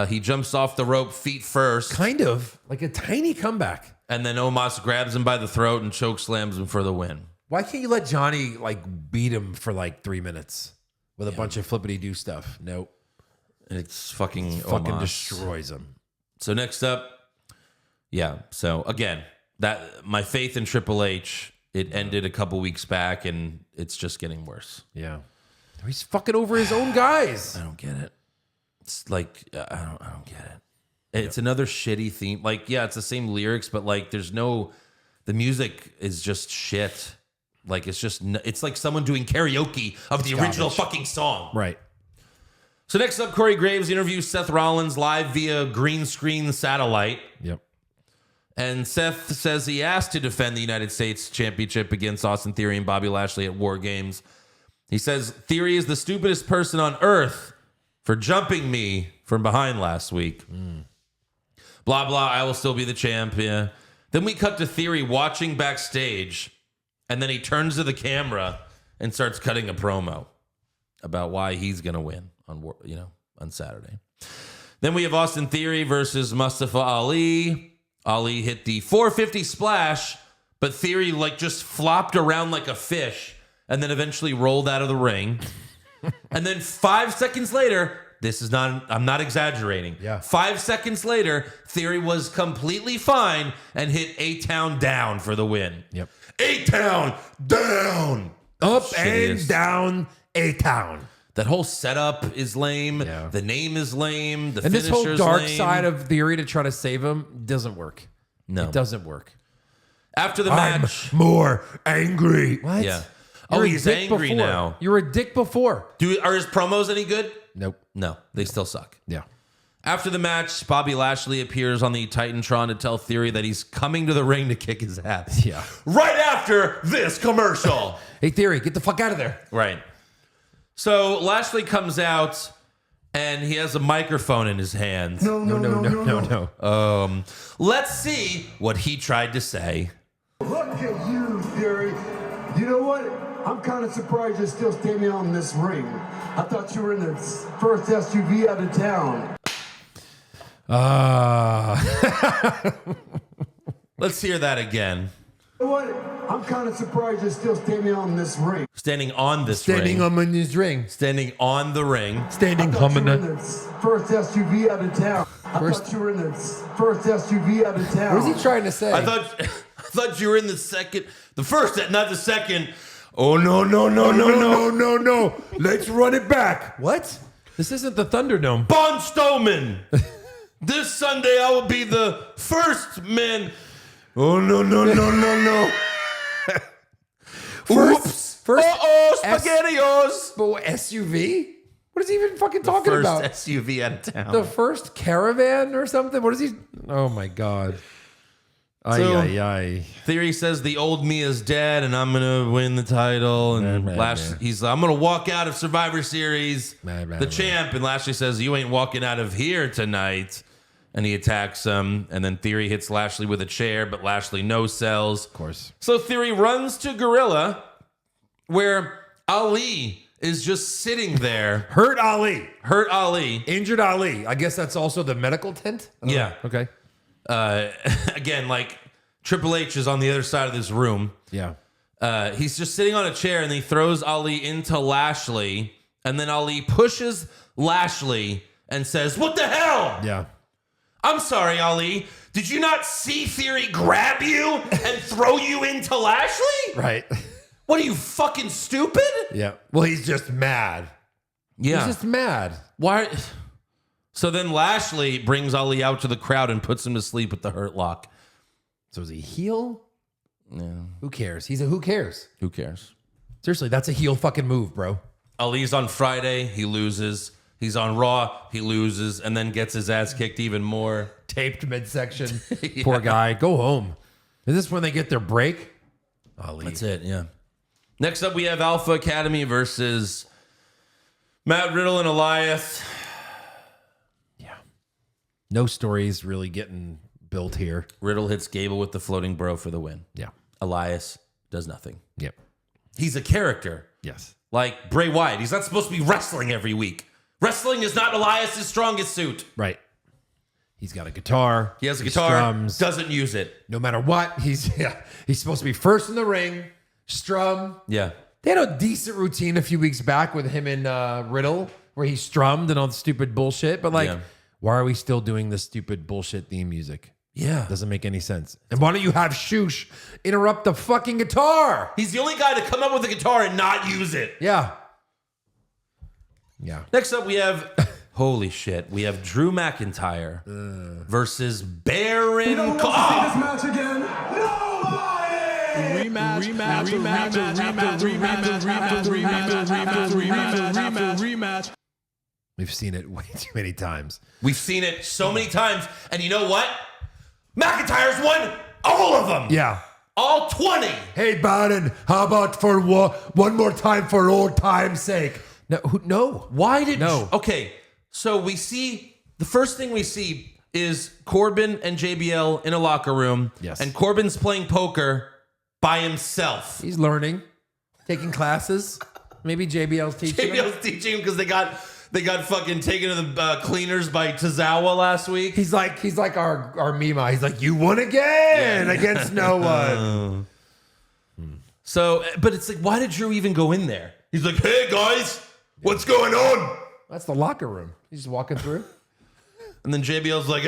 He jumps off the rope feet first. Kind of. Like a tiny comeback. And then Omos grabs him by the throat and choke slams him for the win. Why can't you let Johnny beat him for 3 minutes with a bunch of flippity-doo stuff? Nope. And it's fucking fucking destroys him. So next up, so again, that my faith in Triple H, it ended a couple weeks back, and it's just getting worse. Yeah, he's fucking over his own guys. I don't get it. It's like I don't get it. It's another shitty theme. It's the same lyrics, but there's no, the music is just shit. It's like someone doing karaoke of the original fucking song. Right. So next up, Corey Graves interviews Seth Rollins live via green screen satellite. Yep. And Seth says he asked to defend the United States Championship against Austin Theory and Bobby Lashley at War Games. He says, Theory is the stupidest person on earth for jumping me from behind last week. Blah, blah, I will still be the champ. Yeah. Then we cut to Theory watching backstage, and then he turns to the camera and starts cutting a promo about why he's going to win on Saturday. Then we have Austin Theory versus Mustafa Ali. Ali hit the 450 splash, but Theory just flopped around like a fish and then eventually rolled out of the ring. And then 5 seconds later, I'm not exaggerating. Yeah. 5 seconds later, Theory was completely fine and hit A-Town down for the win. Yep. A-Town down. Up Shittiest. and down A-Town. That whole setup is lame. Yeah. The name is lame. The and this whole finisher's dark lame. side of Theory to try to save him doesn't work. No. It doesn't work. After the match. More angry. What? Yeah. You're a He's dick angry before. now. You were a dick before. Are his promos any good? Nope. No, they still suck. Yeah. After the match, Bobby Lashley appears on the Titantron to tell Theory that he's coming to the ring to kick his ass. Yeah. Right after this commercial. Hey, Theory, get the fuck out of there. Right. So Lashley comes out and he has a microphone in his hands. No. Let's see what he tried to say. Look at you, Theory. You know what? I'm kind of surprised you're still standing on this ring. I thought you were in the first SUV out of town. Let's hear that again. You know what? I'm kind of surprised you're still standing on this ring. Standing on this Standing ring. on his ring. Standing on the ring. Standing I thought you humming. were in the first SUV out of town. I thought you were in the first SUV out of town. What is he trying to say? I thought you were in the first, not the second. Oh, no. no. Let's run it back. What? This isn't the Thunderdome. Braun Strowman. This Sunday I will be the first man. Oh, no. First SpaghettiOs. SUV? What is he even fucking talking First about? SUV out of town. The first caravan or something? What is he? Oh my God. Ay. Theory says the old me is dead and I'm gonna win the title. And I'm gonna walk out of Survivor Series, the champ. And Lashley says, you ain't walking out of here tonight. And he attacks him. And then Theory hits Lashley with a chair, but Lashley no sells. Of course. So Theory runs to Gorilla, where Ali is just sitting there. Hurt Ali. Injured Ali. I guess that's also the medical tent? Yeah. Okay. Again, like Triple H is on the other side of this room. Yeah. He's just sitting on a chair and he throws Ali into Lashley. And then Ali pushes Lashley and says, what the hell? Yeah. I'm sorry, Ali. Did you not see Theory grab you and throw you into Lashley? Right. What are you, fucking stupid? Yeah. Well, he's just mad. Yeah. He's just mad. Why? So then Lashley brings Ali out to the crowd and puts him to sleep with the Hurt Lock. So is he heel? Yeah. Who cares? He's a who cares? Who cares? Seriously, that's a heel fucking move, bro. Ali's on Friday. He loses. He's on Raw. He loses and then gets his ass kicked even more. Taped midsection. Poor guy. Go home. Is this when they get their break? Ali. That's it, yeah. Next up, we have Alpha Academy versus Matt Riddle and Elias. Yeah. No stories really getting built here. Riddle hits Gable with the floating bro for the win. Yeah. Elias does nothing. Yep. He's a character. Yes. Like Bray Wyatt. He's not supposed to be wrestling every week. Wrestling is not Elias' strongest suit. Right. He's got a guitar. He has a guitar, strums. doesn't use it. No matter what, he's supposed to be first in the ring, strum. Yeah. They had a decent routine a few weeks back with him and Riddle, where he strummed and all the stupid bullshit. But like, why are we still doing this stupid bullshit theme music? Yeah. Doesn't make any sense. And why don't you have Shoosh interrupt the fucking guitar? He's the only guy to come up with a guitar and not use it. Yeah. Yeah. Next up, we have, holy shit, we have Drew McIntyre versus Baron You don't want to see Corbin. this match again? Rematch. We've seen it way too many times. We've seen it so many times. And you know what? McIntyre's won all of them. Yeah. All 20. Hey, Baron, how about for one more time for old time's sake? No. Why did... No. Okay, so we see... The first thing we see is Corbin and JBL in a locker room. Yes. And Corbin's playing poker by himself. He's learning, taking classes. Maybe JBL's teaching him. JBL's teaching him because they got fucking taken to the cleaners by Tozawa last week. He's like our Mima. He's like, you won again against no one. So, but it's like, why did Drew even go in there? He's like, hey guys, what's going on? That's the locker room. He's just walking through. And then JBL's like,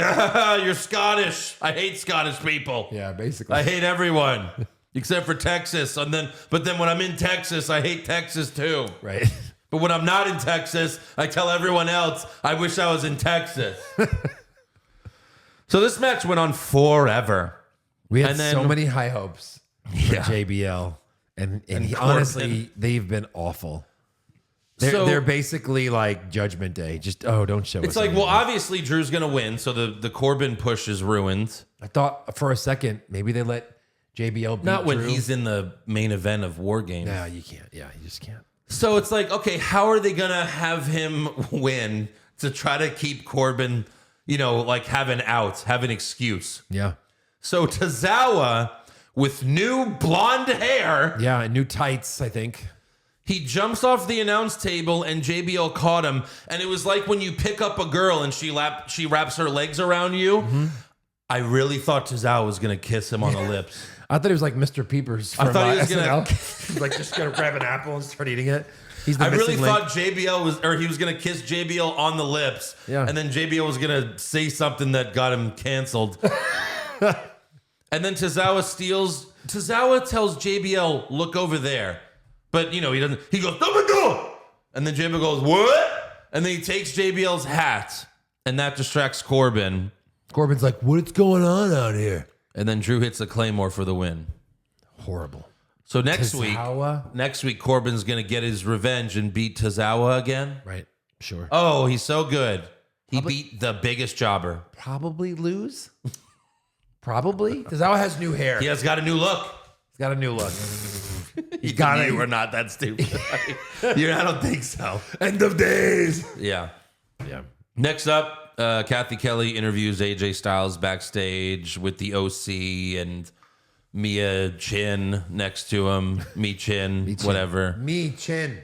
you're Scottish. I hate Scottish people. Yeah, basically. I hate everyone except for Texas. But then when I'm in Texas, I hate Texas too. Right. But when I'm not in Texas, I tell everyone else, I wish I was in Texas. So this match went on forever. We had And then- so many high hopes for JBL. And Corbin. honestly, they've been awful. They're basically like Judgment Day. Just, don't show us. It's like, anything. well, obviously Drew's going to win. So the Corbin push is ruined. I thought for a second, maybe they let JBL beat Not when Drew. he's in the main event of War Games. No, you can't. Yeah, you just can't. So it's like, okay, how are they going to have him win to try to keep Corbin, like have an out, have an excuse? Yeah. So Tozawa with new blonde hair. Yeah, and new tights, I think. He jumps off the announce table and JBL caught him. And it was like when you pick up a girl and she wraps her legs around you. Mm-hmm. I really thought Tozawa was going to kiss him on the lips. I thought he was like Mr. Peepers. I thought he was SNL. He's like just gonna grab an apple and start eating it. He's the I really missing link. thought he was going to kiss JBL on the lips. Yeah. And then JBL was going to say something that got him canceled. And then Tozawa tells JBL, look over there. But, he doesn't. He goes, open the door. And then JBL goes, what? And then he takes JBL's hat. And that distracts Corbin. Corbin's like, what's going on out here? And then Drew hits a Claymore for the win. Horrible. So next Tozawa? week, Corbin's going to get his revenge and beat Tozawa again. Right. Sure. Oh, he's so good. He beat the biggest jobber. Probably lose. Probably. Tozawa has new hair. He has got a new look. He's got a new look. You were not that stupid. I don't think so. End of days. Yeah. Yeah. Next up, Kathy Kelly interviews AJ Styles backstage with the OC and Mia Chin next to him. Me Chin, whatever. Me Chin.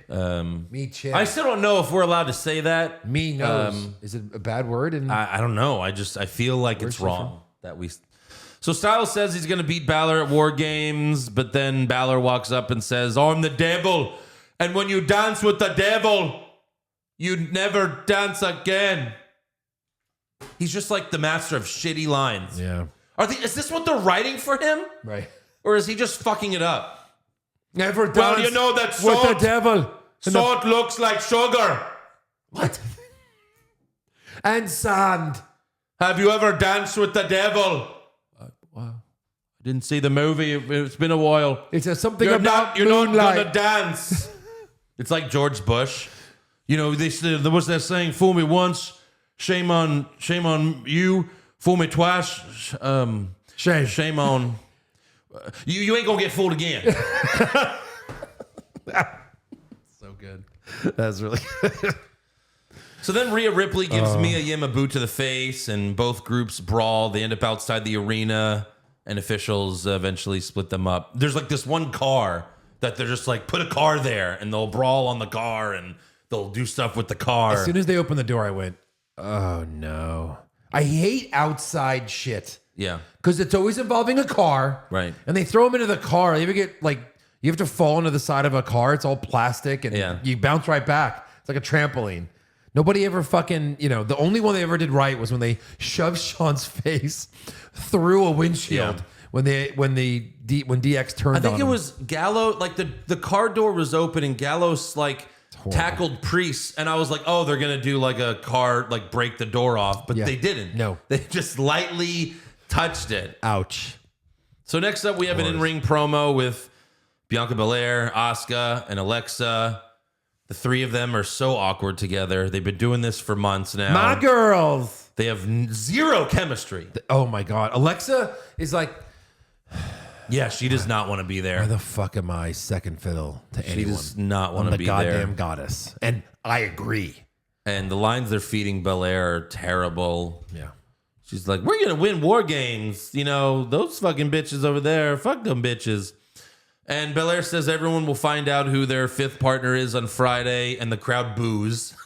Me Chin. I still don't know if we're allowed to say that. Me knows. Is it a bad word? I don't know. I feel like it's wrong that we. So Styles says he's going to beat Balor at War Games, but then Balor walks up and says, I'm the devil. And when you dance with the devil, you never dance again. He's just like the master of shitty lines. Yeah. Is this what they're writing for him? Right. Or is he just fucking it up? Never dance Well, you know that salt, with the devil. salt looks like sugar. What? And sand. Have you ever danced with the devil? Wow. I didn't see the movie. It's been a while. It says something You're about not moonlight. gonna dance. It's like George Bush. They said there was that saying, fool me once, shame on you. Fool me twice, shame on you ain't gonna get fooled again. So good. That's really good. So then Rhea Ripley gives Mia Yim a boot to the face, and both groups brawl. They end up outside the arena, and officials eventually split them up. There's like this one car that they're just like, put a car there, and they'll brawl on the car, and they'll do stuff with the car. As soon as they opened the door, I went, oh no. I hate outside shit. Yeah. Because it's always involving a car. Right. And they throw them into the car. You ever get you have to fall into the side of a car. It's all plastic and you bounce right back. It's like a trampoline. Nobody ever fucking, the only one they ever did right was when they shoved Sean's face through a windshield when DX turned on I think it him. was Gallo, like the car door was open and Gallows tackled Priest, and I was like, oh, they're gonna do like a car, like break the door off, but they didn't. No. They just lightly touched it. Ouch. So next up, we have an in-ring promo with Bianca Belair, Asuka, and Alexa. The three of them are so awkward together. They've been doing this for months now. My girls. They have zero chemistry. Oh my God. Alexa is like, Yeah, she does not want to be why there. the fuck am I second fiddle to She anyone? does not want I'm to the be goddamn there. goddess. And I agree. And the lines they're feeding Belair are terrible. Yeah. She's like, we're going to win war games. Those fucking bitches over there, fuck them bitches. And Belair says everyone will find out who their fifth partner is on Friday, and the crowd boos.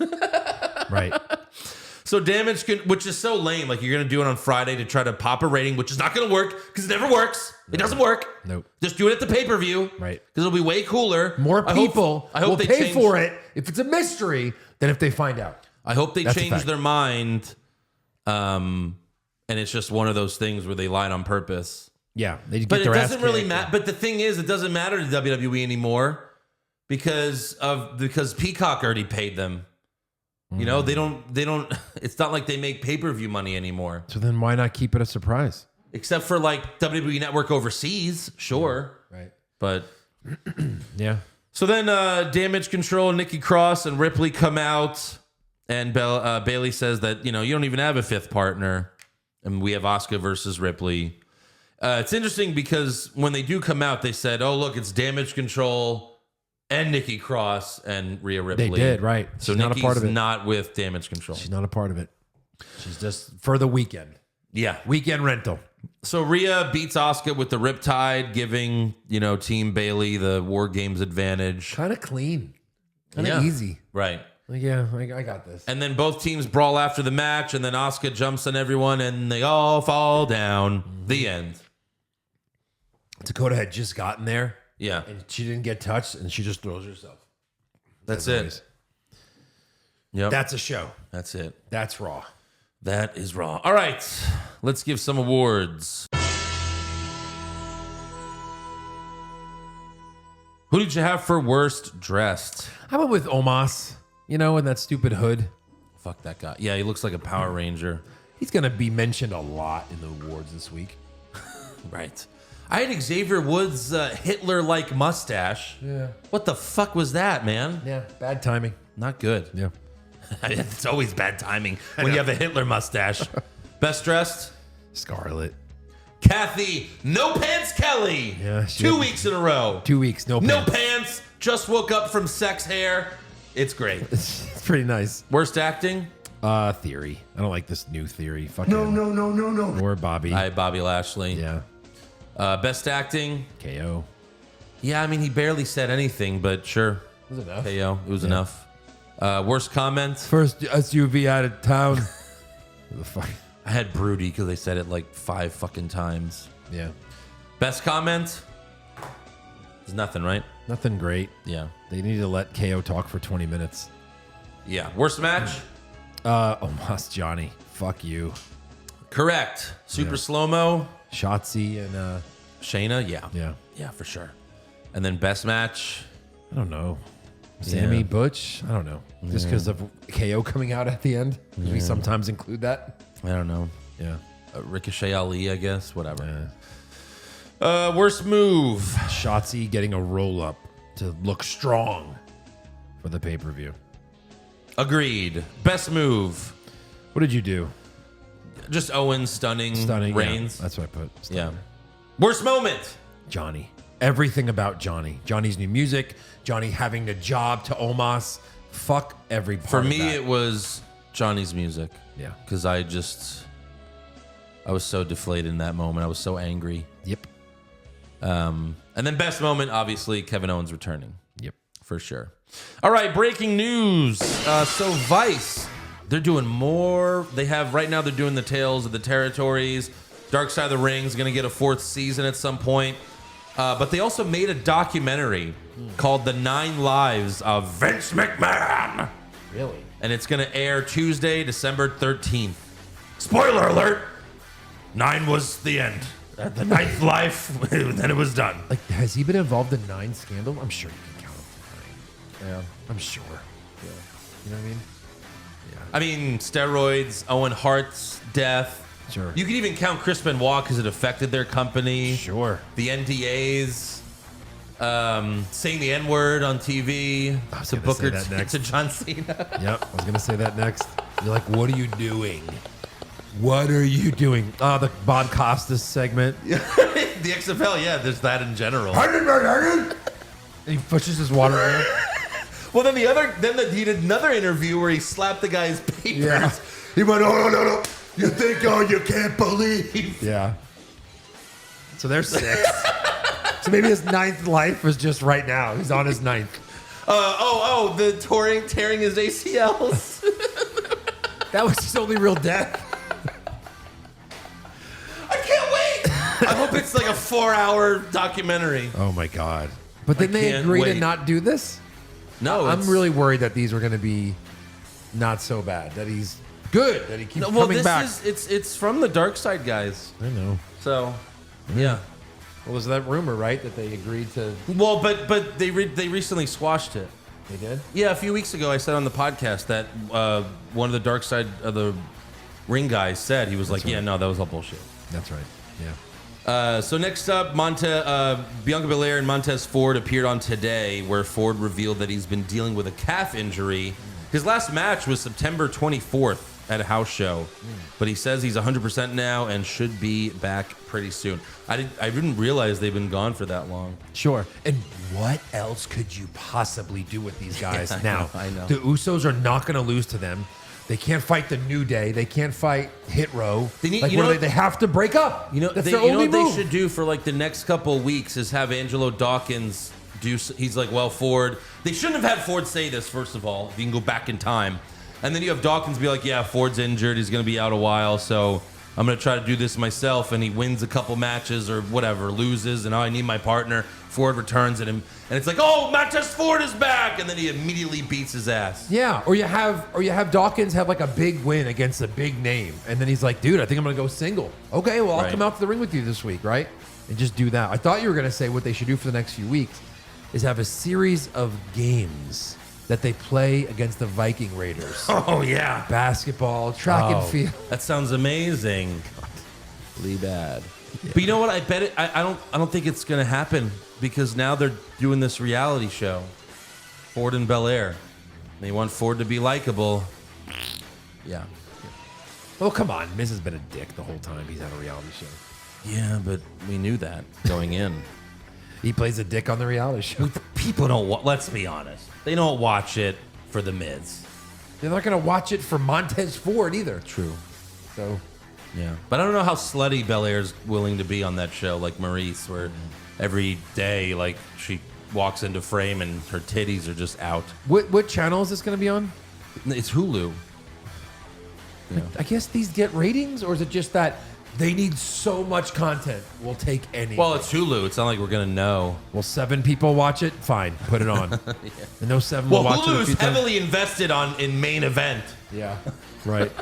Right. So Damage, which is so lame. Like, you're going to do it on Friday to try to pop a rating, which is not going to work because it never works. It doesn't work. Nope. Just do it at the pay-per-view. Right. Because it'll be way cooler. More people I hope will they pay change, for it if it's a mystery than if they find out. I hope they That's a change fact. their mind. And it's just one of those things where they lied on purpose. Yeah. They get But it their ass doesn't really kicked. matter. But the thing is, it doesn't matter to WWE anymore because Peacock already paid them. They don't. It's not like they make pay-per-view money anymore. So then why not keep it a surprise? Except for like WWE Network overseas, sure. Right. But Yeah. so then Damage Control, Nikki Cross, and Ripley come out, and Bailey says that you don't even have a fifth partner, and we have Asuka versus Ripley. It's interesting because when they do come out, they said, "Oh, look, it's Damage Control and Nikki Cross and Rhea Ripley." They did, right. So She's not a Nikki's part of it. not with Damage Control. She's not a part of it. She's just for the weekend. Yeah. Weekend rental. So Rhea beats Asuka with the Riptide, giving, Team Bailey the War Games advantage. Kind of clean. Kind of easy. Right. Like, yeah, I got this. And then both teams brawl after the match, and then Asuka jumps on everyone, and they all fall down. The end. Dakota had just gotten there. Yeah. And she didn't get touched, and she just throws herself. That's it. Yep. That's a show. That's it. That's Raw. That is Raw. All right. Let's give some awards. Who did you have for worst dressed? How about with Omos? In that stupid hood. Fuck that guy. Yeah, he looks like a Power Ranger. He's going to be mentioned a lot in the awards this week. Right. I had Xavier Woods' Hitler-like mustache. Yeah. What the fuck was that, man? Yeah, bad timing. Not good. Yeah. It's always bad timing when you have a Hitler mustache. Best dressed? Scarlet. Kathy, no pants Kelly. Yeah, 2 weeks in a row. 2 weeks, no pants. No pants. Just woke up from sex hair. It's great. It's pretty nice. Worst acting? Theory. I don't like this new Theory. Fucking No. Or Bobby. Bobby Lashley. Yeah. Best acting? KO. Yeah, I mean, he barely said anything, but sure. It was enough. KO. It was enough. Worst comment? First SUV out of town. What the fuck? I had Broody because they said it like 5 fucking times. Yeah. Best comment? There's nothing, right? Nothing great. Yeah. They need to let KO talk for 20 minutes. Yeah. Worst match? Omos Johnny. Fuck you. Correct. Super slow-mo? Shotzi and Shayna? Yeah. yeah. Yeah, for sure. And then best match? I don't know. Sammy Yeah. Butch? I don't know. Just because of KO coming out at the end? 'Cause we sometimes include that. I don't know. Yeah. Ricochet Ali, I guess. Whatever. Worst move? Shotzi getting a roll up to look strong for the pay-per-view. Agreed. Best move? What did you do? Just Owens stunning Reigns. Yeah, that's what I put. Yeah. Worst moment? Johnny. Everything about Johnny. Johnny's new music. Johnny having the job to Omos. Fuck every part For of me, that. it was Johnny's music. Yeah. Because I was so deflated in that moment. I was so angry. Yep. And then best moment, obviously, Kevin Owens returning. Yep. For sure. All right, breaking news. So Vice, they're doing more. Right now they're doing the Tales of the Territories. Dark Side of the Ring is going to get a 4th season at some point. But they also made a documentary called The 9 Lives of Vince McMahon. Really? And it's going to air Tuesday, December 13th. Spoiler alert. 9 was the end. At the 9th life, then it was done. Like, has he been involved in 9 scandal? I'm sure you can count him to 9. Yeah. I'm sure. Yeah. You know what I mean? I mean, steroids, Owen Hart's death. Sure. You can even count Chris Benoit because it affected their company. Sure. The NDAs, saying the N-word on TV I was to gonna Booker say that next. to John Cena. Yep. I was going to say that next. You're like, what are you doing? What are you doing? Oh, the Bob Costas segment. The XFL, yeah, there's that in general. And he pushes his water out. Well, then he did another interview where he slapped the guy's papers. Yeah. He went, oh, no. You think, you can't believe. Yeah. So they're 6. So maybe his 9th life was just right now. He's on his 9th. The tearing his ACLs. That was his only real death. I can't wait. I hope it's like a 4-hour documentary. Oh my God. But then I they can't agreed to wait. not do this? No, I'm really worried that these were going to be not so bad. That he's good. That he keeps coming back. It's from the Dark Side guys. I know. So, yeah. Well, was that rumor, right? That they agreed to... Well, but they recently squashed it. They did? Yeah, a few weeks ago I said on the podcast that one of the Dark Side of the Ring guys said, he was like, yeah, no, that was all bullshit. That's right. Yeah. So next up, Bianca Belair and Montez Ford appeared on Today, where Ford revealed that he's been dealing with a calf injury. His last match was September 24th at a house show, but he says he's 100% now and should be back pretty soon. I didn't realize they've been gone for that long. Sure. And what else could you possibly do with these guys now? I know. The Usos are not going to lose to them. They can't fight the New Day. They can't fight Hit Row. They need- like, you know where what- they have to break up. You know, That's they, their you know only what they move. should do for like the next couple of weeks is have Angelo Dawkins do. He's like, well, Ford. They shouldn't have had Ford say this. First of all, if you can go back in time, and then you have Dawkins be like, yeah, Ford's injured. He's going to be out a while, so I'm going to try to do this myself. And he wins a couple matches or whatever, loses, and I need my partner. Ford returns at him, and it's like, oh, Montez Ford is back, and then he immediately beats his ass. Yeah, or you have Dawkins have like a big win against a big name, and then he's like, dude, I think I'm gonna go single. Okay, well, I'll Right. come out to the ring with you this week, right? And just do that. I thought you were gonna say what they should do for the next few weeks is have a series of games that they play against the Viking Raiders. Oh yeah, Basketball, track and field. that sounds amazing. Really bad. Yeah. But you know what? I bet it. I don't think it's gonna happen because now they're doing this reality show, Ford and Bel Air. They want Ford to be likable. Yeah. Oh, come on. Miz has been a dick the whole time he's had a reality show. Yeah, but we knew that going in. He plays a dick on the reality show. People don't. Let's be honest. They don't watch it for the Miz. They're not gonna watch it for Montez Ford either. True. So Yeah, but I don't know how slutty Bel Air's willing to be on that show, like Maurice, where every day, like, she walks into frame and her titties are just out. what channel is this gonna be on? It's Hulu. I guess these get ratings, or is it just that they need so much content? We'll take any. Well, it's Hulu. It's not like we're gonna know. Will 7 people watch it? Fine, put it on. And those 7 Well, will watch it. a Hulu few is times. heavily invested in main event. Yeah, right.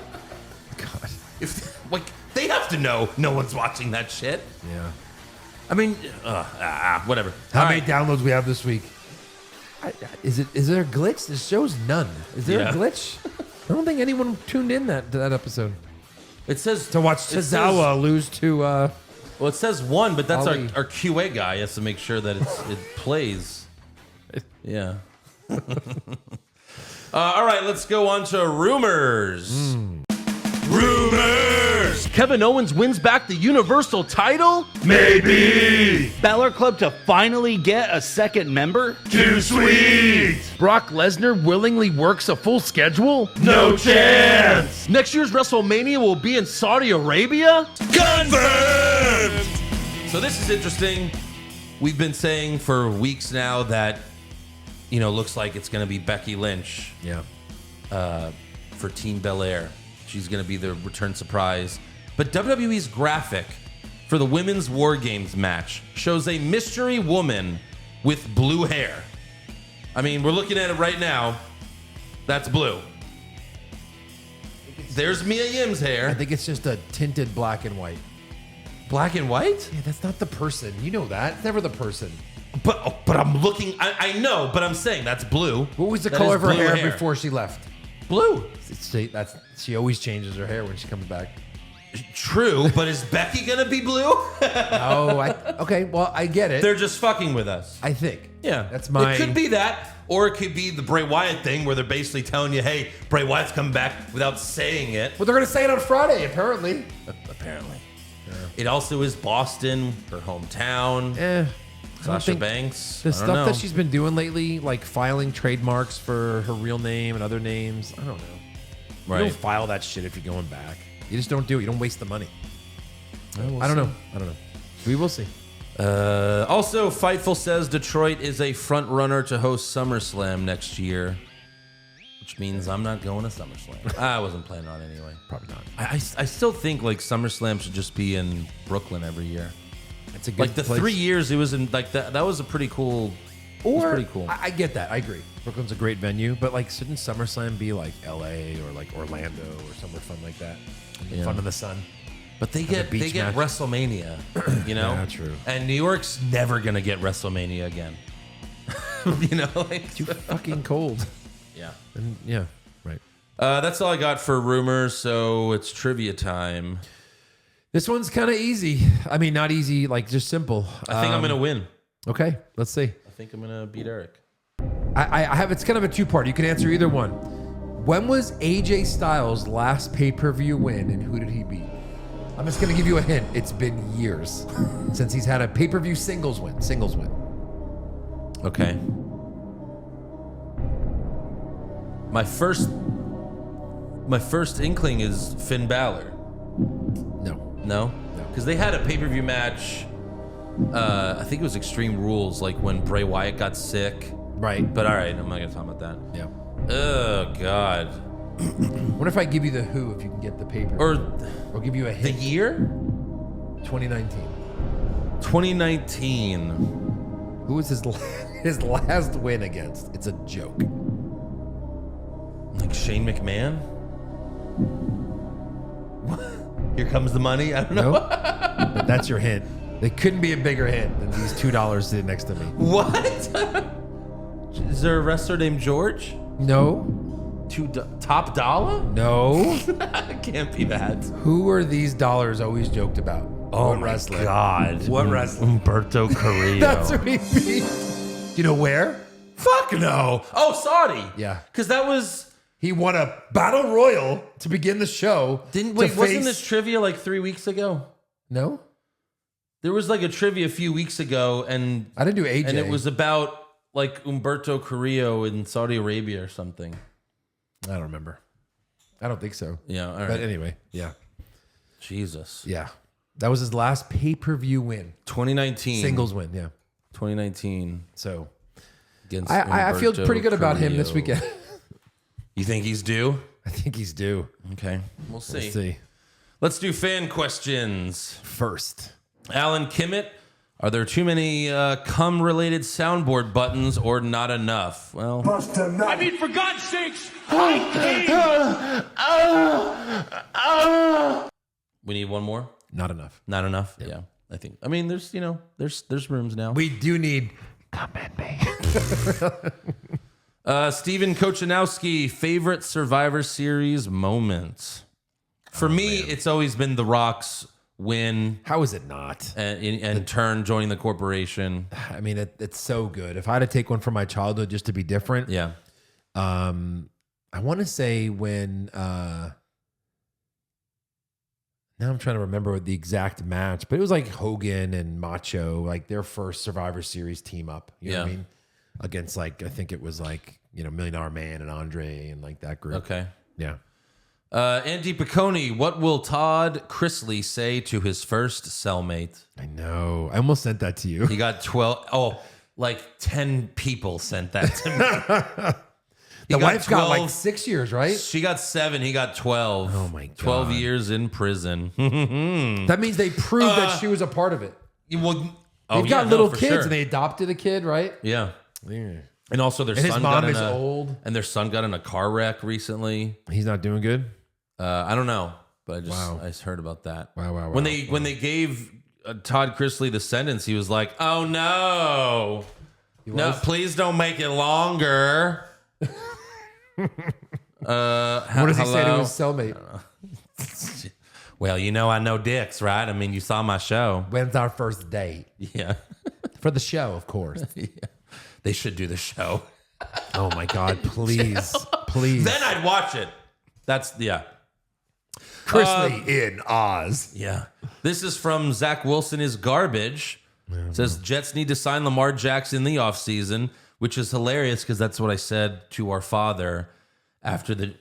God. If like they have to know no one's watching that shit. Yeah. I mean, whatever. How All many right. downloads we have this week? Is there a glitch? This show's none. Is there Yeah. a glitch? I don't think anyone tuned in to that episode It says to watch it Tozawa lose to. Well, it says 1, but that's Ali. our QA guy. He has to make sure that it plays. Yeah. All right, let's go on to rumors. Rumors! Kevin Owens wins back the Universal title? Maybe. Balor Club to finally get a second member? Too sweet. Brock Lesnar willingly works a full schedule? No chance. Next year's WrestleMania will be in Saudi Arabia? Confirmed. So this is interesting. We've been saying for weeks now that, looks like it's going to be Becky Lynch Yeah. for Team Bel Air. She's going to be the return surprise. But WWE's graphic for the Women's War Games match shows a mystery woman with blue hair. I mean, we're looking at it right now. That's blue. There's Mia Yim's hair. I think it's just a tinted black and white. Black and white? Yeah, that's not the person. You know that. It's never the person. But I'm looking. I know, but I'm saying that's blue. What was the That color is of her blue hair before she left? Blue. She always changes her hair when she comes back. True, but is Becky gonna be blue? Okay. Well, I get it. They're just fucking with us. I think. Yeah, That's my. It could be that, or it could be the Bray Wyatt thing, where they're basically telling you, "Hey, Bray Wyatt's coming back," without saying it. Well, they're gonna say it on Friday, apparently. Apparently, it also is Boston, her hometown. I don't Sasha think Banks. the I stuff don't know. that she's been doing lately, like filing trademarks for her real name and other names. I don't know. You Right. don't file that shit if you're going back. You just don't do it. You don't waste the money. I don't know. We will see. Also, Fightful says Detroit is a front runner to host SummerSlam next year, which means I'm not going to SummerSlam. I wasn't planning on it anyway. Probably not. I still think like SummerSlam should just be in Brooklyn every year. It's a good Like the place. 3 years it was in, like that was a pretty cool. It was Or pretty cool. I get that. I agree. Brooklyn's a great venue, but like, shouldn't SummerSlam be like LA or like Orlando or somewhere fun like that? Yeah. Fun in the sun. But they a get beach match. WrestleMania, Yeah, true. And New York's never gonna get WrestleMania again. Like Too fucking cold. yeah. And yeah, right. That's all I got for rumors. So it's trivia time. This one's kind of easy. I mean, not easy, like just simple. I think I'm gonna win. Okay, let's see. I think I'm gonna beat Eric. I have. It's kind of a two-part. You can answer either one. When was AJ Styles' last pay-per-view win, and who did he beat? I'm just gonna give you a hint. It's been years since he's had a pay-per-view singles win. Okay. My first My first inkling is Finn Balor. No. No? Because they had a pay-per-view match. I think it was Extreme Rules, like when Bray Wyatt got sick. Right. But all right, I'm not going to talk about that. Yeah. Oh, God. What if I give you the who if you can get the paper? Or give you a The hint. year? 2019. 2019. Who was his last win against? It's a joke. Like Shane McMahon? Here comes the money? I don't know. No? But that's your hint. They couldn't be a bigger hint than these $2 sitting next to me. What? Is there a wrestler named George? No. Top dollar? No. Can't be that. Who are these dollars always joked about? Oh What my wrestler? God. What wrestler? Umberto Carrillo. That's what he means. Do you know where? Fuck no. Oh, Saudi. Yeah. Because that was... He won a battle royal to begin the show. Wasn't this trivia like 3 weeks ago? No? There was like a trivia a few weeks ago, and I didn't do AJ. and it was about like Umberto Carrillo in Saudi Arabia or something. I don't remember. I don't think so. Yeah, all right. But anyway, yeah. Jesus. Yeah. That was his last pay-per-view win. 2019. Singles win, yeah. 2019. So Against I feel Umberto pretty good about him this Carrillo. weekend. You think he's due? I think he's due. Okay. We'll see. We'll see. Let's do fan questions. First. Alan Kimmett, are there too many cum-related soundboard buttons or not enough? Well, Bust a nut. I mean, for God's sakes, I came. we need one more? Not enough. Not enough? Yeah. I think. I mean, there's rooms now. We do need come at me. Steven Kochanowski, favorite Survivor Series moment? For me, it's always been The Rock's win How is it not? and turn joining the corporation. I mean, it's so good. If I had to take one from my childhood just to be different, Yeah. I want to say when now I'm trying to remember the exact match, but it was like Hogan and Macho, like their first Survivor Series team up. You know what I mean? Against like I think it was like $1 Million Man and Andre and like that group. Okay. Yeah. Andy Piccone, what will Todd Chrisley say to his first cellmate? I know. I almost sent that to you. He got 12. Oh, like 10 people sent that to me. The wife got like 6 years, right? She got 7. He got 12. Oh my God. 12 years in prison. That means they proved that she was a part of it. They've got little kids and they adopted a kid, right? Yeah. Yeah. And also their And his son mom got is old. And their son got in a car wreck recently. He's not doing good. I don't know, but Wow. I just heard about that. Wow. When they gave Todd Chrisley the sentence, he was like, "Oh no, no, please don't make it longer." What does he say to his cellmate? Well, I know dicks, right? I mean, you saw my show. When's our first date? Yeah, For the show, of course. yeah. They should do the show. Oh my God, please. Please. Then I'd watch it. Yeah. Chrisley in Oz. Yeah. This is from Zach Wilson is garbage. It says Jets need to sign Lamar Jackson in the offseason, which is hilarious because that's what I said to our father after the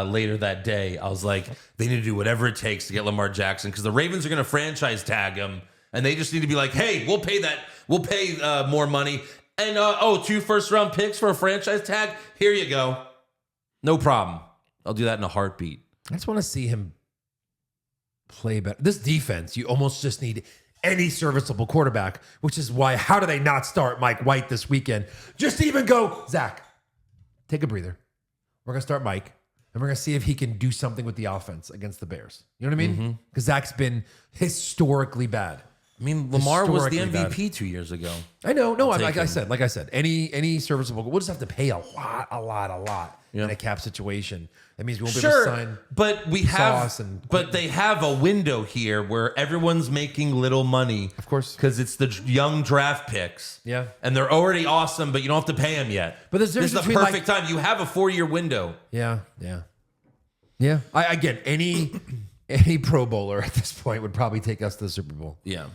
later that day. I was like, they need to do whatever it takes to get Lamar Jackson because the Ravens are going to franchise tag him, and they just need to be like, hey, we'll pay that. We'll pay more money. And 2 first-round picks for a franchise tag. Here you go. No problem. I'll do that in a heartbeat. I just want to see him play better. This defense, you almost just need any serviceable quarterback, which is why, how do they not start Mike White this weekend? Just even go, Zach, take a breather. We're going to start Mike, and we're going to see if he can do something with the offense against the Bears. You know what I mean? Because Zach's been historically bad. I mean, Lamar was the Historically MVP 2 years ago. I know. No, I'll like take I said, any serviceable. We'll just have to pay a lot in a cap situation. That means we won't be able to sign. But we have, but they have a window here where everyone's making little money, Of course. because it's the young draft picks. Yeah. and they're already awesome, but you don't have to pay them yet. But there's this is the between, perfect time. You have a 4-year window. Yeah. I get any Pro Bowler at this point would probably take us to the Super Bowl. Yeah.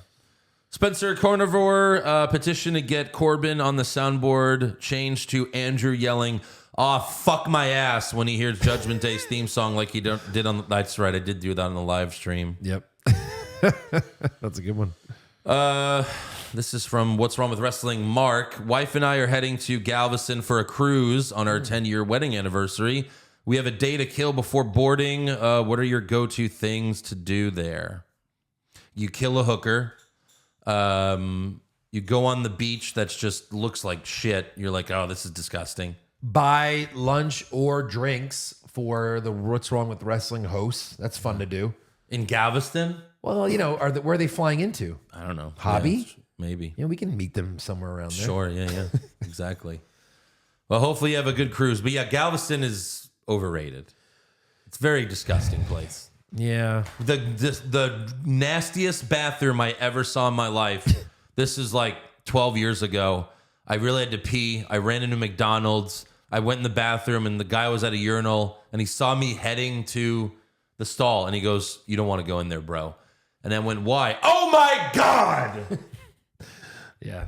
Spencer Carnivore petition to get Corbin on the soundboard changed to Andrew yelling, Oh, fuck my ass when he hears Judgment Day's theme song like he did on. That's right, I did do that on the live stream. Yep. That's a good one. This is from What's Wrong with Wrestling. Mark, wife and I are heading to Galveston for a cruise on our 10-year wedding anniversary. We have a day to kill before boarding. What are your go-to things to do there? You kill a hooker. You go on the beach that just looks like shit. You're like, oh, this is disgusting. Buy lunch or drinks for the What's Wrong with Wrestling hosts. That's fun to do. In Galveston? Well, where are they flying into? I don't know. Hobby? Yeah, maybe. We can meet them somewhere around there. Sure, yeah. Exactly. Well, hopefully you have a good cruise. But yeah, Galveston is overrated. It's a very disgusting place. Yeah. The nastiest bathroom I ever saw in my life. This is like 12 years ago. I really had to pee. I ran into McDonald's. I went in the bathroom and the guy was at a urinal and he saw me heading to the stall and he goes, "You don't want to go in there, bro." And I went, "Why?" "Oh my God." Yeah.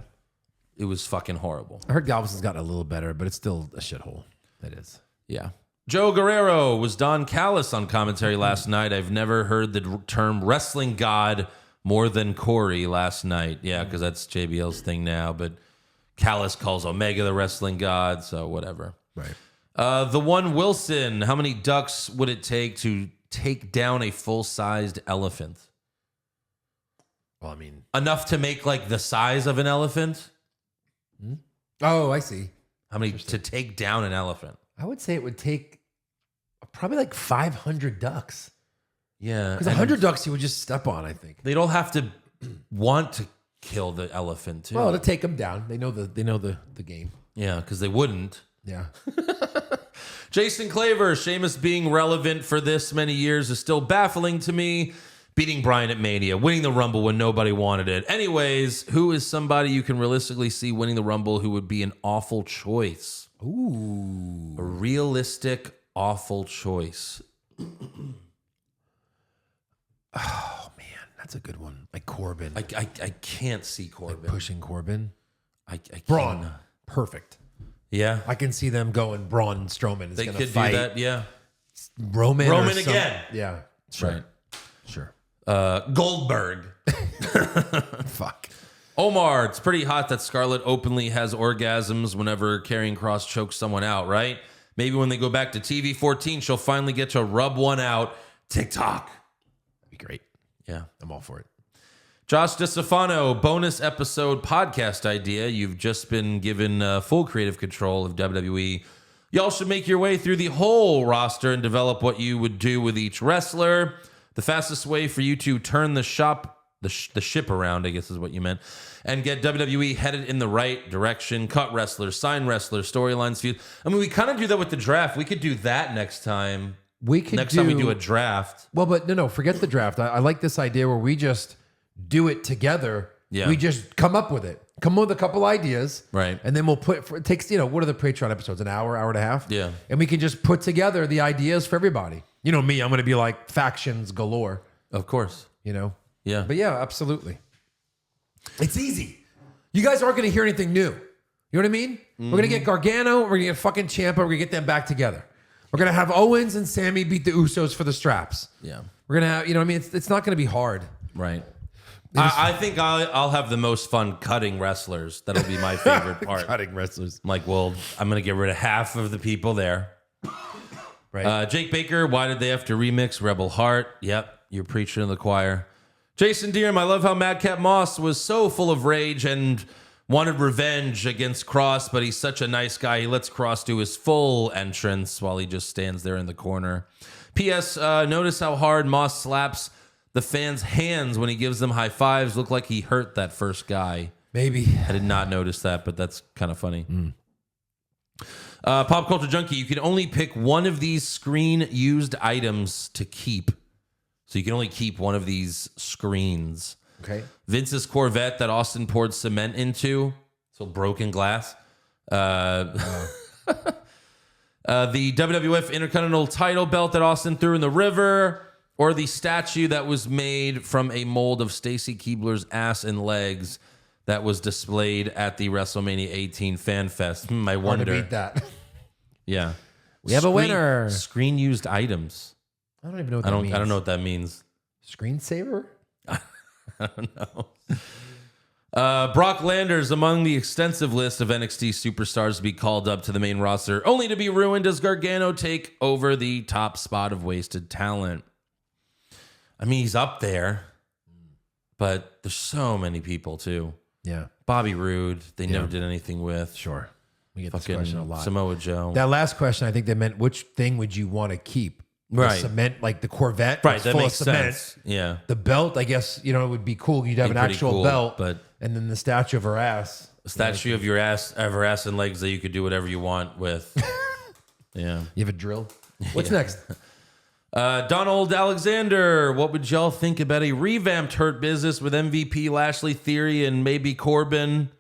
It was fucking horrible. I heard Galveston's gotten a little better, but it's still a shithole. It is. Yeah. Joe Guerrero, was Don Callis on commentary last night? I've never heard the term wrestling god more than Corey last night. Yeah, because that's JBL's thing now, but Callis calls Omega the wrestling god, so whatever. Right. The one Wilson, how many ducks would it take to take down a full-sized elephant? Well, I mean... Enough to make like the size of an elephant? Oh, I see. How many to take down an elephant? I would say it would take probably like 500 ducks. Yeah. Because 100 ducks you would just step on, I think. They'd all have to want to kill the elephant too. Well, to take them down. They know the game. Yeah, because they wouldn't. Yeah. Jason Claver, Sheamus being relevant for this many years is still baffling to me. Beating Bryan at Mania, winning the Rumble when nobody wanted it. Anyways, who is somebody you can realistically see winning the Rumble who would be an awful choice? Ooh. A realistic, awful choice. Oh, man. That's a good one. Like Corbin. I can't see Corbin. Like pushing Corbin. I Braun. can't. Perfect. Yeah. I can see them going Braun and Strowman is They going could to fight. do that, yeah. Roman again. Yeah. Sure. Right. Sure. Goldberg. Fuck. Omar, it's pretty hot that Scarlett openly has orgasms whenever Karrion Kross chokes someone out, right? Maybe when they go back to TV 14, she'll finally get to rub one out. TikTok. That'd be great. Yeah. I'm all for it. Josh DeStefano, bonus episode podcast idea. You've just been given full creative control of WWE. Y'all should make your way through the whole roster and develop what you would do with each wrestler. The fastest way for you to turn the ship around, I guess is what you meant, and get WWE headed in the right direction. Cut wrestlers, sign wrestlers, storylines, feud. I mean, we kind of do that with the draft. We could do that next time. Next time we do a draft. Well, but no, forget the draft. I like this idea where we just do it together. Yeah. We just come up with it. Come up with a couple ideas. Right. And then we'll it takes, what are the Patreon episodes? An hour, hour and a half? Yeah. And we can just put together the ideas for everybody. You know me, I'm going to be like factions galore. Of course. Yeah. But yeah, absolutely. It's easy. You guys aren't going to hear anything new. You know what I mean? We're going to get Gargano. We're going to get fucking Ciampa. We're going to get them back together. We're going to have Owens and Sammy beat the Usos for the straps. Yeah. We're going to have, it's not going to be hard. Right. I think I'll have the most fun cutting wrestlers. That'll be my favorite part. Cutting wrestlers. I'm like, well, I'm going to get rid of half of the people there. Right. Jake Baker, why did they have to remix Rebel Heart? Yep, you're preaching to the choir. Jason Deerham, I love how Madcap Moss was so full of rage and wanted revenge against Cross, but he's such a nice guy. He lets Cross do his full entrance while he just stands there in the corner. P.S. Notice how hard Moss slaps the fans' hands when he gives them high fives. Looked like he hurt that first guy. Maybe. I did not notice that, but that's kind of funny. Pop Culture Junkie, you can only pick one of these screen-used items to keep. So you can only keep one of these screens. Okay. Vince's Corvette that Austin poured cement into. So broken glass. The WWF Intercontinental title belt that Austin threw in the river. Or the statue that was made from a mold of Stacy Keibler's ass and legs that was displayed at the WrestleMania 18 Fan Fest. I Hard wonder. to beat that. Yeah. We have a winner. Screen used items. I don't even know what that means. I don't know what that means. Screensaver? I don't know. Brock Landers among the extensive list of NXT superstars to be called up to the main roster, only to be ruined as Gargano take over the top spot of wasted talent. I mean, he's up there, but there's so many people too. Yeah. Bobby Roode, they never did anything with. Sure. We get this Fucking question a lot. Samoa Joe. That last question, I think they meant which thing would you want to keep? Right. The cement, like the Corvette. Right, that's that full makes of cement. sense. Yeah. The belt, I guess, it would be cool. You'd have an pretty actual cool, belt, but- and then the statue of her ass. A statue of your ass, and legs that you could do whatever you want with. Yeah. You have a drill. What's next? Donald Alexander, what would y'all think about a revamped Hurt Business with MVP, Lashley, Theory, and maybe Corbin?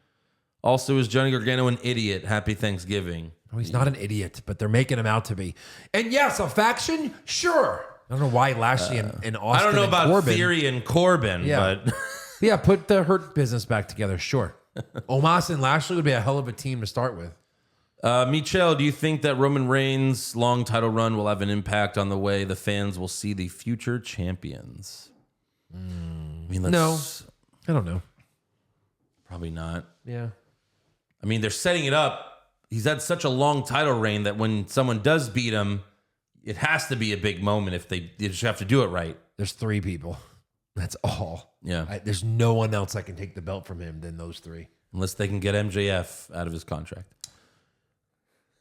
Also, is Johnny Gargano an idiot? Happy Thanksgiving. Oh, he's not an idiot, but they're making him out to be. And yes, a faction? Sure. I don't know why Lashley and Austin I don't know and about Corbin. Theory and Corbin, Yeah. but Yeah, put the Hurt Business back together. Sure. Omos and Lashley would be a hell of a team to start with. Michelle, do you think that Roman Reigns' long title run will have an impact on the way the fans will see the future champions? I mean, No. I don't know. Probably not. Yeah. I mean, they're setting it up. He's had such a long title reign that when someone does beat him, it has to be a big moment if they just have to do it right. There's 3 people. That's all. Yeah. There's no one else that can take the belt from him than those 3. Unless they can get MJF out of his contract.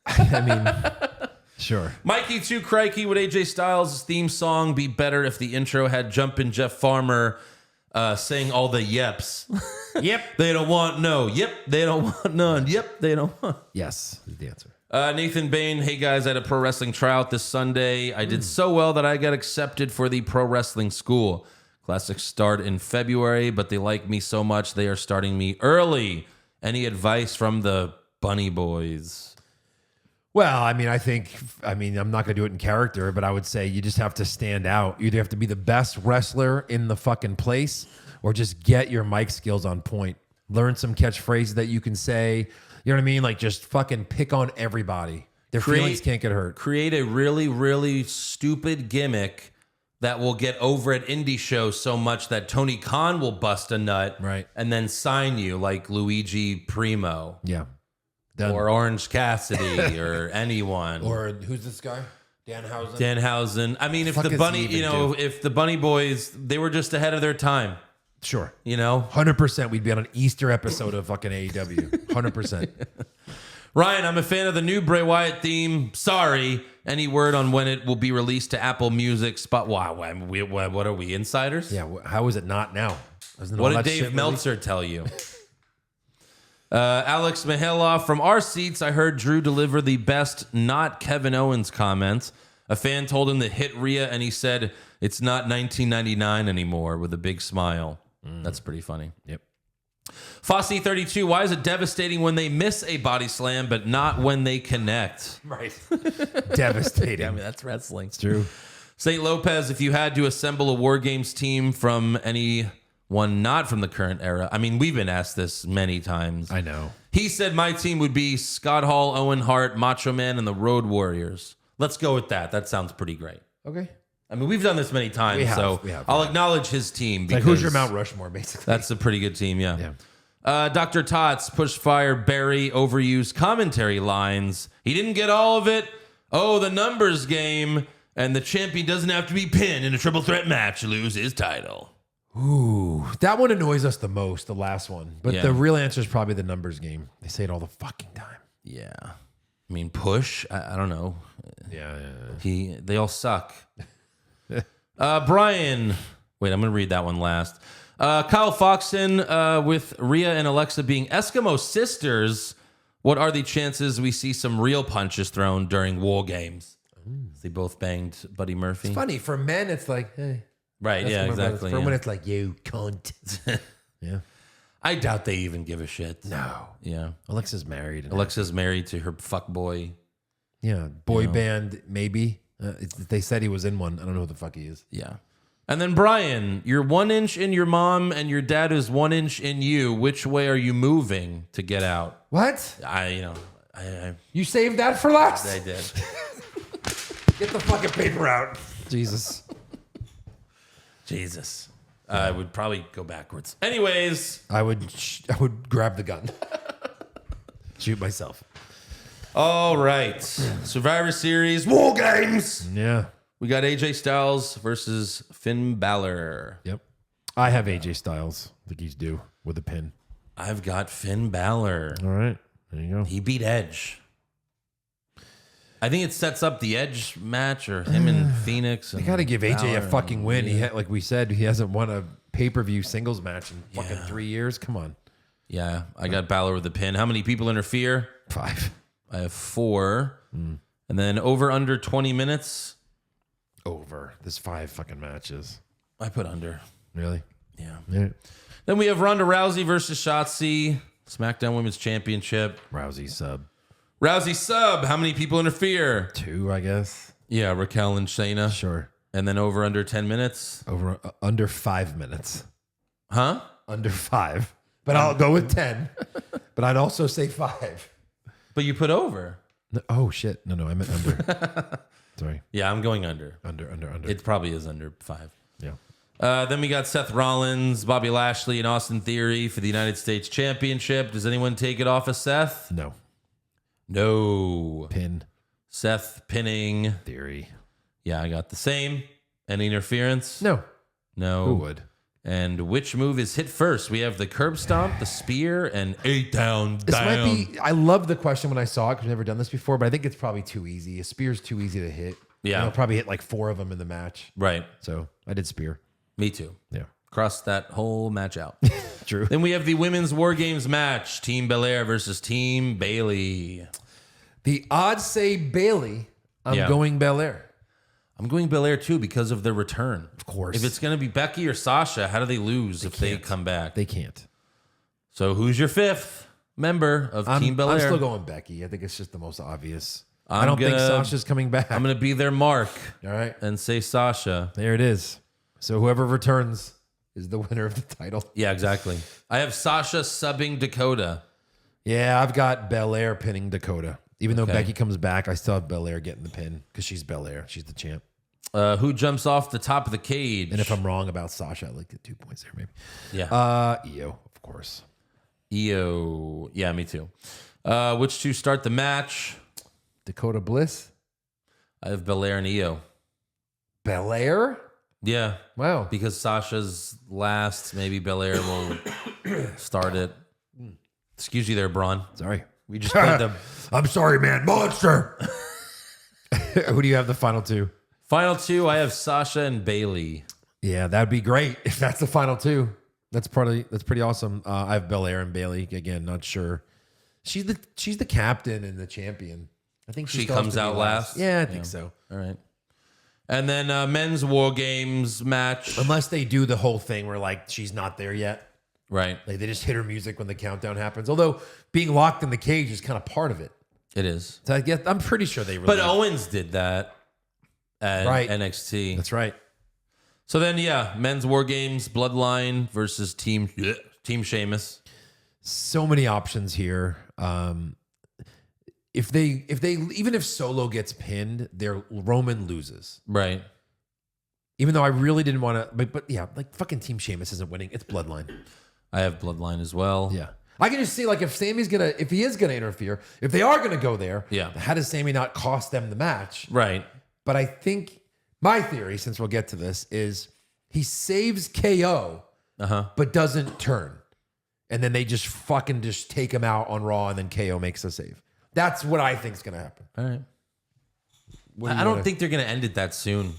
I mean, sure. Mikey 2 Crikey, would AJ Styles' theme song be better if the intro had Jumpin' Jeff Farmer saying all the yeps? Yep, they don't want no. Yep, they don't want none. Yep, they don't want. Yes, is the answer. Nathan Bain, hey guys, I had a pro wrestling tryout this Sunday. I did so well that I got accepted for the pro wrestling school. Classics start in February, but they like me so much they are starting me early. Any advice from the Bunny Boys? Well, I mean, I'm not going to do it in character, but I would say you just have to stand out. You either have to be the best wrestler in the fucking place or just get your mic skills on point. Learn some catchphrases that you can say. You know what I mean? Like, just fucking pick on everybody. Their feelings can't get hurt. Create a really, really stupid gimmick that will get over at indie shows so much that Tony Khan will bust a nut, Right. and then sign you like Luigi Primo. Yeah. Done. Or Orange Cassidy or anyone. Or who's this guy? Danhausen? Danhausen. I mean, if Fuck the is Bunny, he even do? if the Bunny Boys, they were just ahead of their time, Sure. 100%. We'd be on an Easter episode of fucking AEW. 100%. Ryan, I'm a fan of the new Bray Wyatt theme. Sorry. Any word on when it will be released to Apple Music? Wow. What are we, insiders? Yeah. How is it not now? Isn't What all did that Dave shit Meltzer tell you? Alex Mihailov from our seats. I heard Drew deliver the best not Kevin Owens comment. A fan told him to hit Rhea and he said, it's not 1999 anymore, with a big smile. That's pretty funny. Yep. Fossey32, why is it devastating when they miss a body slam, but not when they connect? Right. Devastating. I mean, that's wrestling. It's true. St. Lopez, if you had to assemble a War Games team from anyone not from the current era, I mean, we've been asked this many times. I know. He said my team would be Scott Hall, Owen Hart, Macho Man, and the Road Warriors. Let's go with that. That sounds pretty great. Okay. I mean, we've done this many times, We have, so we have. I'll acknowledge his team. Like, who's your Mount Rushmore, basically? That's a pretty good team, yeah. Yeah. Dr. Tots, Pushfire, Barry, overused commentary lines. He didn't get all of it. Oh, the numbers game. And the champion doesn't have to be pinned in a triple threat match to lose his title. Ooh, that one annoys us the most, the last one. But Yeah. the real answer is probably the numbers game. They say it all the fucking time. Yeah. I mean, Push, I don't know. Yeah. They all suck. Brian, wait, I'm going to read that one last. Kyle Foxon, with Rhea and Alexa being Eskimo sisters, what are the chances we see some real punches thrown during War Games? They both banged Buddy Murphy. It's funny. For men, it's like, hey. Right, that's yeah, what my brother's- exactly. For yeah. when it's like, you cunt. Yeah. I doubt they even give a shit. No. Yeah. Alexa's married. Alexa's married to her fuck boy. Yeah. Boy band, maybe. They said he was in one. I don't know who the fuck he is. Yeah. And then Brian, you're 1 inch in your mom and your dad is 1 inch in you. Which way are you moving to get out? What? You saved that for last? I did. Get the fucking paper out. Jesus. Jesus. I would probably go backwards. Anyways. I would grab the gun. Shoot myself. All right. Survivor Series War Games. Yeah. We got AJ Styles versus Finn Balor. Yep. I have AJ Styles. I think he's due with a pin. I've got Finn Balor. All right. There you go. He beat Edge. I think it sets up the Edge match or him and Phoenix. You got to give AJ Balor a fucking win. Yeah. He had, like we said, he hasn't won a pay-per-view singles match in fucking 3 years. Come on. Yeah, I got Balor with the pin. How many people interfere? 5. I have 4. And then over under 20 minutes. Over. There's 5 fucking matches. I put under. Really? Yeah. Then we have Ronda Rousey versus Shotzi. SmackDown Women's Championship. Rousey sub. Rousey sub. How many people interfere? 2, I guess. Yeah, Raquel and Shayna. Sure. And then over under 10 minutes. Over under 5 minutes. Huh? Under 5. But I'll go with 10. But I'd also say 5. But you put over. No, oh shit. No, I meant under. Sorry. Yeah, I'm going under. Under. It probably is under 5. Yeah. Then we got Seth Rollins, Bobby Lashley, and Austin Theory for the United States Championship. Does anyone take it off of Seth? No. No. Pin. Seth pinning. Theory. Yeah, I got the same. Any interference? No. No. Who would? And which move is hit first? We have the curb stomp, the spear, and 8 down, This down. might be. I love the question when I saw it because I've never done this before, but I think it's probably too easy. A spear's too easy to hit. Yeah. And I'll probably hit like 4 of them in the match. Right. So I did spear. Me too. Yeah. Cross that whole match out. True. Then we have the Women's War Games match. Team Belair versus Team Bailey. The odds say Bailey. I'm Yeah. going Belair. I'm going Belair too because of their return. Of course. If it's going to be Becky or Sasha, how do they lose if they can't. come back? They can't. So who's your 5th member of Team Belair? I'm still going Becky. I think it's just the most obvious. I I'm don't think gonna- Sasha's coming back. I'm going to be their mark All right. and say Sasha. There it is. So whoever returns is the winner of the title. Yeah, exactly. I have Sasha subbing Dakota. Yeah, I've got Belair pinning Dakota. Even though Okay. Becky comes back, I still have Belair getting the pin because she's Belair. She's the champ. Who jumps off the top of the cage? And if I'm wrong about Sasha, I'd like get 2 points there, maybe. Yeah. Io, of course. Io. Yeah, me too. Which two start the match? Dakota Bliss. I have Belair and Io. Belair? Yeah. Wow. Because Sasha's last, maybe Belair will start it. Excuse you there, Braun. Sorry. We just played the I'm sorry, man. Monster. Who do you have the final 2? final 2. I have Sasha and Bailey. Yeah, that'd be great if that's the final 2. That's pretty awesome. I have Belair and Bailey. Again, not sure. She's the captain and the champion. I think She still has comes to be out last? Yeah, I think so. All right. And then men's War Games match. Unless they do the whole thing where like she's not there yet. Right. Like they just hit her music when the countdown happens. Although being locked in the cage is kind of part of it. It is. So I guess I'm pretty sure they. But Owens did that at Right. NXT. That's right. So then, yeah, men's War Games, Bloodline versus Team Sheamus. So many options here. If they even if Solo gets pinned, Roman loses. Right. Even though I really didn't want to, but yeah, like fucking Team Sheamus isn't winning. It's Bloodline. I have Bloodline as well. Yeah. I can just see like if he is gonna interfere, if they are gonna go there, Yeah. how does Sami not cost them the match? Right. But I think my theory, since we'll get to this, is he saves KO, but doesn't turn. And then they just fucking just take him out on Raw and then KO makes a save. That's what I think is going to happen. All right. What do you I don't wanna- think they're going to end it that soon.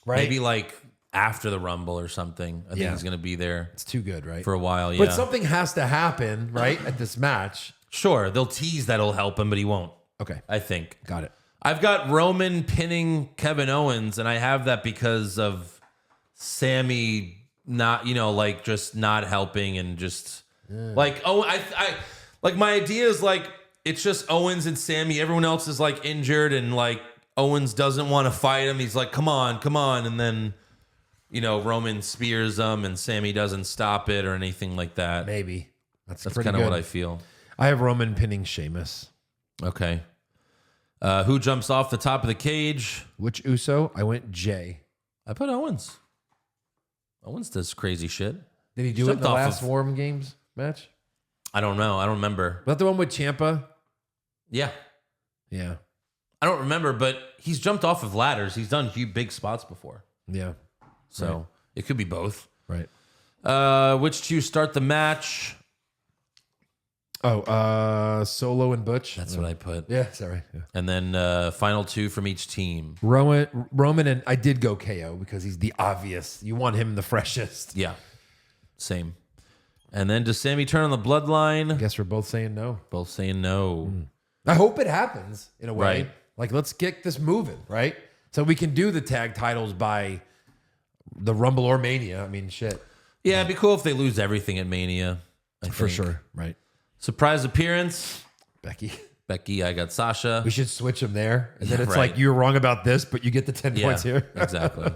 Right? Maybe like after the Rumble or something. I think Yeah. he's going to be there It's too good, right? for a while. Yeah. But something has to happen, right, at this match. Sure. They'll tease that'll help him, but he won't. Okay. I think. Got it. I've got Roman pinning Kevin Owens, and I have that because of Sammy not, like just not helping and just like, I like my idea is like, it's just Owens and Sammy. Everyone else is like injured and like Owens doesn't want to fight him. He's like, come on. And then, Roman spears him and Sammy doesn't stop it or anything like that. Maybe. That's That's pretty kind of good. what I feel. I have Roman pinning Sheamus. Okay. Who jumps off the top of the cage? Which Uso? I went Jay. I put Owens. Owens does crazy shit. Did he do it in Jumped the off last of- Warm Games match? I don't know. I don't remember. Was that the one with Ciampa? Yeah. Yeah. I don't remember, but he's jumped off of ladders. He's done big spots before. Yeah. So it could be both. Right. Which two start the match? Oh, Solo and Butch. That's what I put. Yeah, sorry. Yeah. And then final two from each team. Roman, and I did go KO because he's the obvious. You want him the freshest. Yeah. Same. And then does Sammy turn on the bloodline? I guess we're both saying no. Both saying no. I hope it happens in a way. Right. Like, let's get this moving, right? So we can do the tag titles by the Rumble or Mania. I mean, shit. Yeah, it'd be cool if they lose everything at Mania. I For think. sure. Right. Surprise appearance. Becky. I got Sasha. We should switch them there. And then Yeah, it's right. like, you're wrong about this, but you get the 10 points here. Exactly.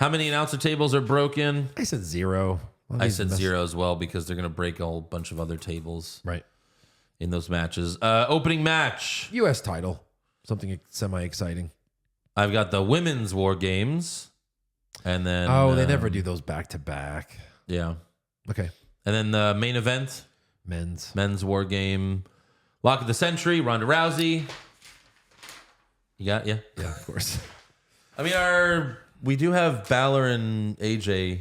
How many announcer tables are broken? I said 0. I said 0 as well because they're going to break a whole bunch of other tables Right. in those matches. Opening match. U.S. title. Something semi-exciting. I've got the women's War Games. And then... Oh, they never do those back-to-back. Yeah. Okay. And then the main event. Men's War Game. Lock of the Century. Ronda Rousey. You got... Yeah? Yeah, of course. I mean, we do have Balor and AJ...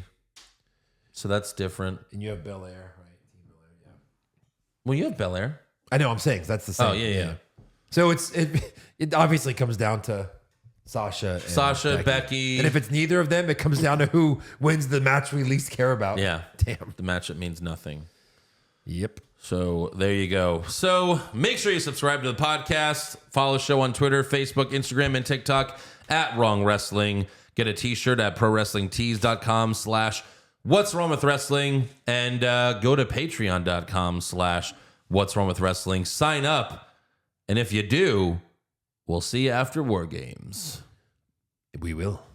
So that's different. And you have Belair, right? Team Belair, yeah. Well, you have Belair. I know, I'm saying that's the same. Oh, yeah. So it obviously comes down to Sasha, Becky. And if it's neither of them, it comes down to who wins the match we least care about. Yeah. Damn. The match that means nothing. Yep. So there you go. So make sure you subscribe to the podcast. Follow the show on Twitter, Facebook, Instagram, and TikTok at Wrong Wrestling. Get a t-shirt at prowrestlingtees.com/What's Wrong with Wrestling, and go to patreon.com/What's Wrong with Wrestling. Sign up, and if you do, we'll see you after War Games. We will.